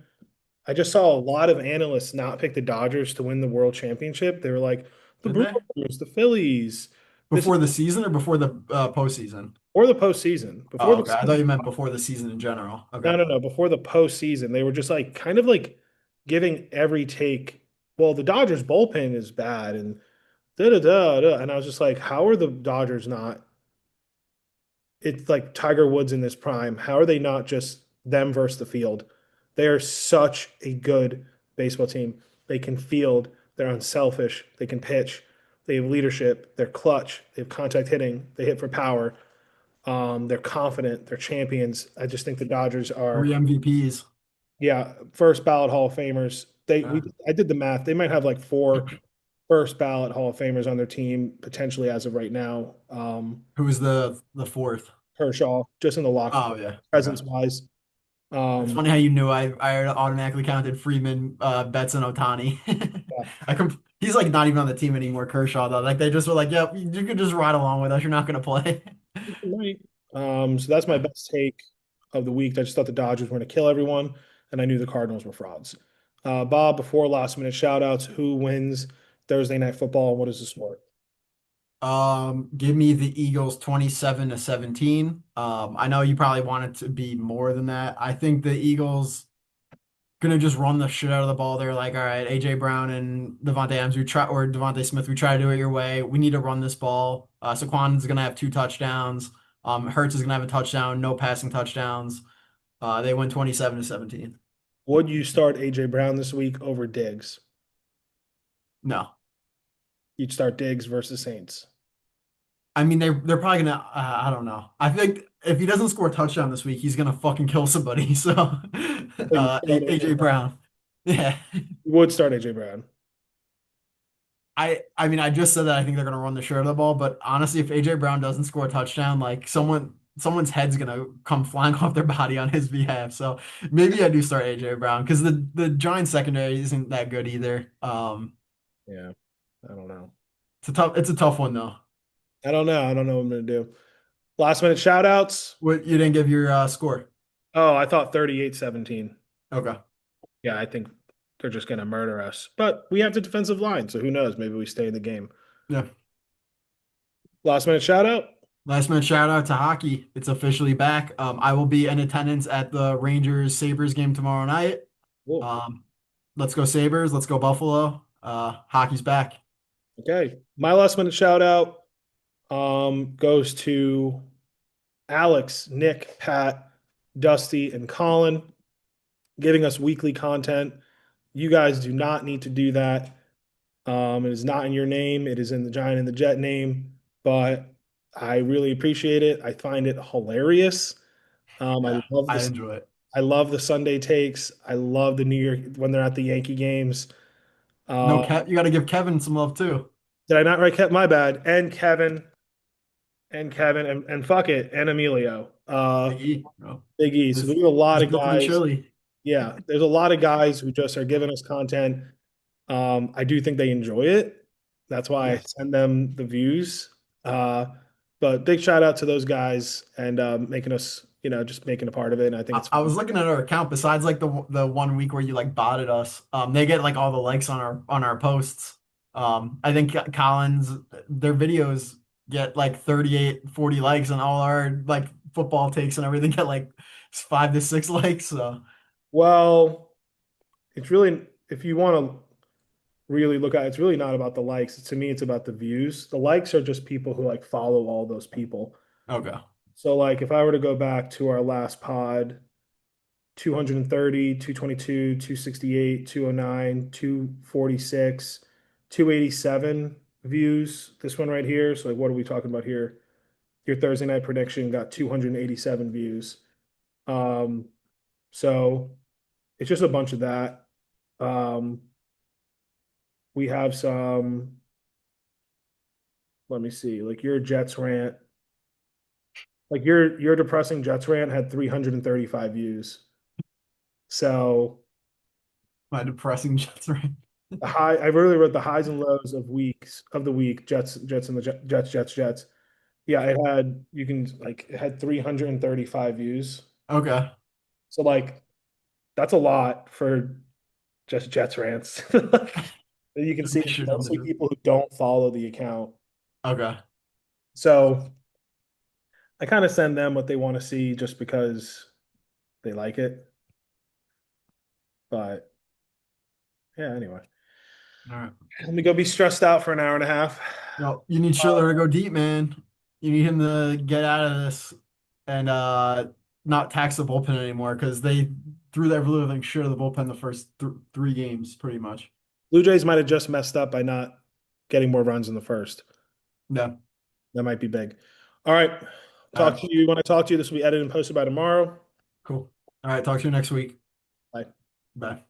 S1: I just saw a lot of analysts not pick the Dodgers to win the World Championship. They were like, the
S2: did they?
S1: Brewers, the Phillies, this is
S2: Before the season or before the postseason?
S1: or the postseason. Before
S2: Oh,
S1: the
S2: okay. I thought
S1: season.
S2: you meant before the season in general.
S1: No,
S2: Okay.
S1: no, no. Before the postseason, they were just like kind of like giving every take. Well, the Dodgers bullpen is bad and da da da da. And I was just like, how are the Dodgers not? It's like Tiger Woods in this prime. How are they not just them versus the field? They are such a good baseball team. They can field. They're unselfish. They can pitch. They have leadership. They're clutch. They have contact hitting. They hit for power. They're confident. They're champions. I just think the Dodgers are,
S2: 3 MVPs.
S1: yeah, first ballot Hall of Famers.
S2: Yeah.
S1: I did the math. They might have like 4 first ballot Hall of Famers on their team potentially as of right now.
S2: Who was the fourth?
S1: Kershaw, just in the locker
S2: Oh
S1: room,
S2: yeah. Okay.
S1: presence wise.
S2: It's
S1: Um,
S2: funny how you knew I automatically counted Freeman, Betts, and Otani.
S1: yeah,
S2: He's like not even on the team anymore, Kershaw though. Like they just were like, yep, you could just ride along with us. You're not gonna play.
S1: right. So that's my best take of the week. I just thought the Dodgers were going to kill everyone, and I knew the Cardinals were frauds. Bob, before last minute shout outs, who wins Thursday night football and what is the score?
S2: Give me the Eagles 27-17. I know you probably want it to be more than that. I think the Eagles gonna just run the shit out of the ball. They're like, all right, AJ Brown and Devontae Adams, we try or Devontae Smith, we try to do it your way. We need to run this ball. Saquon's gonna have 2 touchdowns. Hurts is gonna have a touchdown, no passing touchdowns. They win 27-17.
S1: Would you start AJ Brown this week over Diggs?
S2: No.
S1: You'd start Diggs versus Saints.
S2: I mean they're probably gonna I don't know. I think if he doesn't score a touchdown this week, he's gonna fucking kill somebody. So
S1: So you start AJ
S2: AJ
S1: Brown.
S2: Brown. Yeah.
S1: You would start AJ Brown.
S2: I mean I just said that I think they're gonna run the shit out of the ball, but honestly, if AJ Brown doesn't score a touchdown, like someone's head's gonna come flying off their body on his behalf. So maybe I do start AJ Brown because the Giants secondary isn't that good either.
S1: Yeah, I don't know.
S2: It's a tough one though.
S1: I don't know. I don't know what I'm going to do. Last minute shout outs.
S2: What you didn't give your score?
S1: Oh, I thought 38-17.
S2: Okay.
S1: Yeah, I think they're just going to murder us. But we have the defensive line, so who knows? Maybe we stay in the game.
S2: Yeah.
S1: Last minute shout out.
S2: Last minute shout out to hockey. It's officially back. I will be in attendance at the Rangers Sabres game tomorrow night.
S1: Whoa.
S2: Um, let's go Sabres. Let's go Buffalo. Hockey's back.
S1: Okay. My last minute shout out goes to Alex, Nick, Pat, Dusty, and Colin giving us weekly content. You guys do not need to do that. It is not in your name. It is in the Giant and the Jet name, but I really appreciate it. I find it hilarious. I
S2: Yeah,
S1: love
S2: I
S1: this.
S2: enjoy it.
S1: I love the Sunday takes. I love the New York when they're at the Yankee games.
S2: No,
S1: Uh,
S2: You got to give Kevin some love too.
S1: did I not write Kev? My bad. And Kevin and fuck it and Emilio.
S2: Big E. Oh,
S1: Big E. So we have a lot
S2: there's
S1: of
S2: built for the
S1: guys.
S2: chili.
S1: Yeah, there's a lot of guys who just are giving us content. I do think they enjoy it. That's why I
S2: Yeah.
S1: send them the views. Uh, but big shout out to those guys and making us, just making a part of it. And I think
S2: I,
S1: it's
S2: I
S1: fun.
S2: was looking at our account. Besides, like the 1 week where you like botted us, they get like all the likes on our posts. I think Collins, their videos get like 38, 40 likes, and all our like football takes and everything get like 5 to 6 likes. So
S1: Well, it's really, if you want to really look at it, it's really not about the likes. To me, it's about the views. The likes are just people who like follow all those people.
S2: okay,
S1: So like if I were to go back to our last pod, 230, 222, 268, 209, 246, 287 views. This one right here. So like what are we talking about here? Your Thursday night prediction got 287 views. Um, so it's just a bunch of that. Um, we have some, let me see, like your Jets rant, like your depressing Jets rant had 335 views. So
S2: my depressing Jets right.
S1: I really wrote the highs and lows of weeks of the week, Jets and the Jets. Yeah, it had 335 views.
S2: Okay,
S1: So like that's a lot for just Jets rants. You can see
S2: make
S1: it's
S2: sure something
S1: mostly
S2: to.
S1: people who don't follow the account.
S2: Okay,
S1: So I kind of send them what they want to see just because they like it. But yeah, anyway.
S2: all right.
S1: Let me go be stressed out for an hour and a half.
S2: Yo, you need Schiller to go deep, man. You need him to get out of this and not tax the bullpen anymore because they threw everything sure the bullpen the first 3 games pretty much.
S1: Blue Jays might have just messed up by not getting more runs in the first.
S2: Yeah.
S1: That might be big. All right.
S2: All
S1: Talk
S2: right.
S1: to you when I talk to you. This will be edited and posted by tomorrow.
S2: Cool. All right. Talk to you next week.
S1: Bye.
S2: Bye.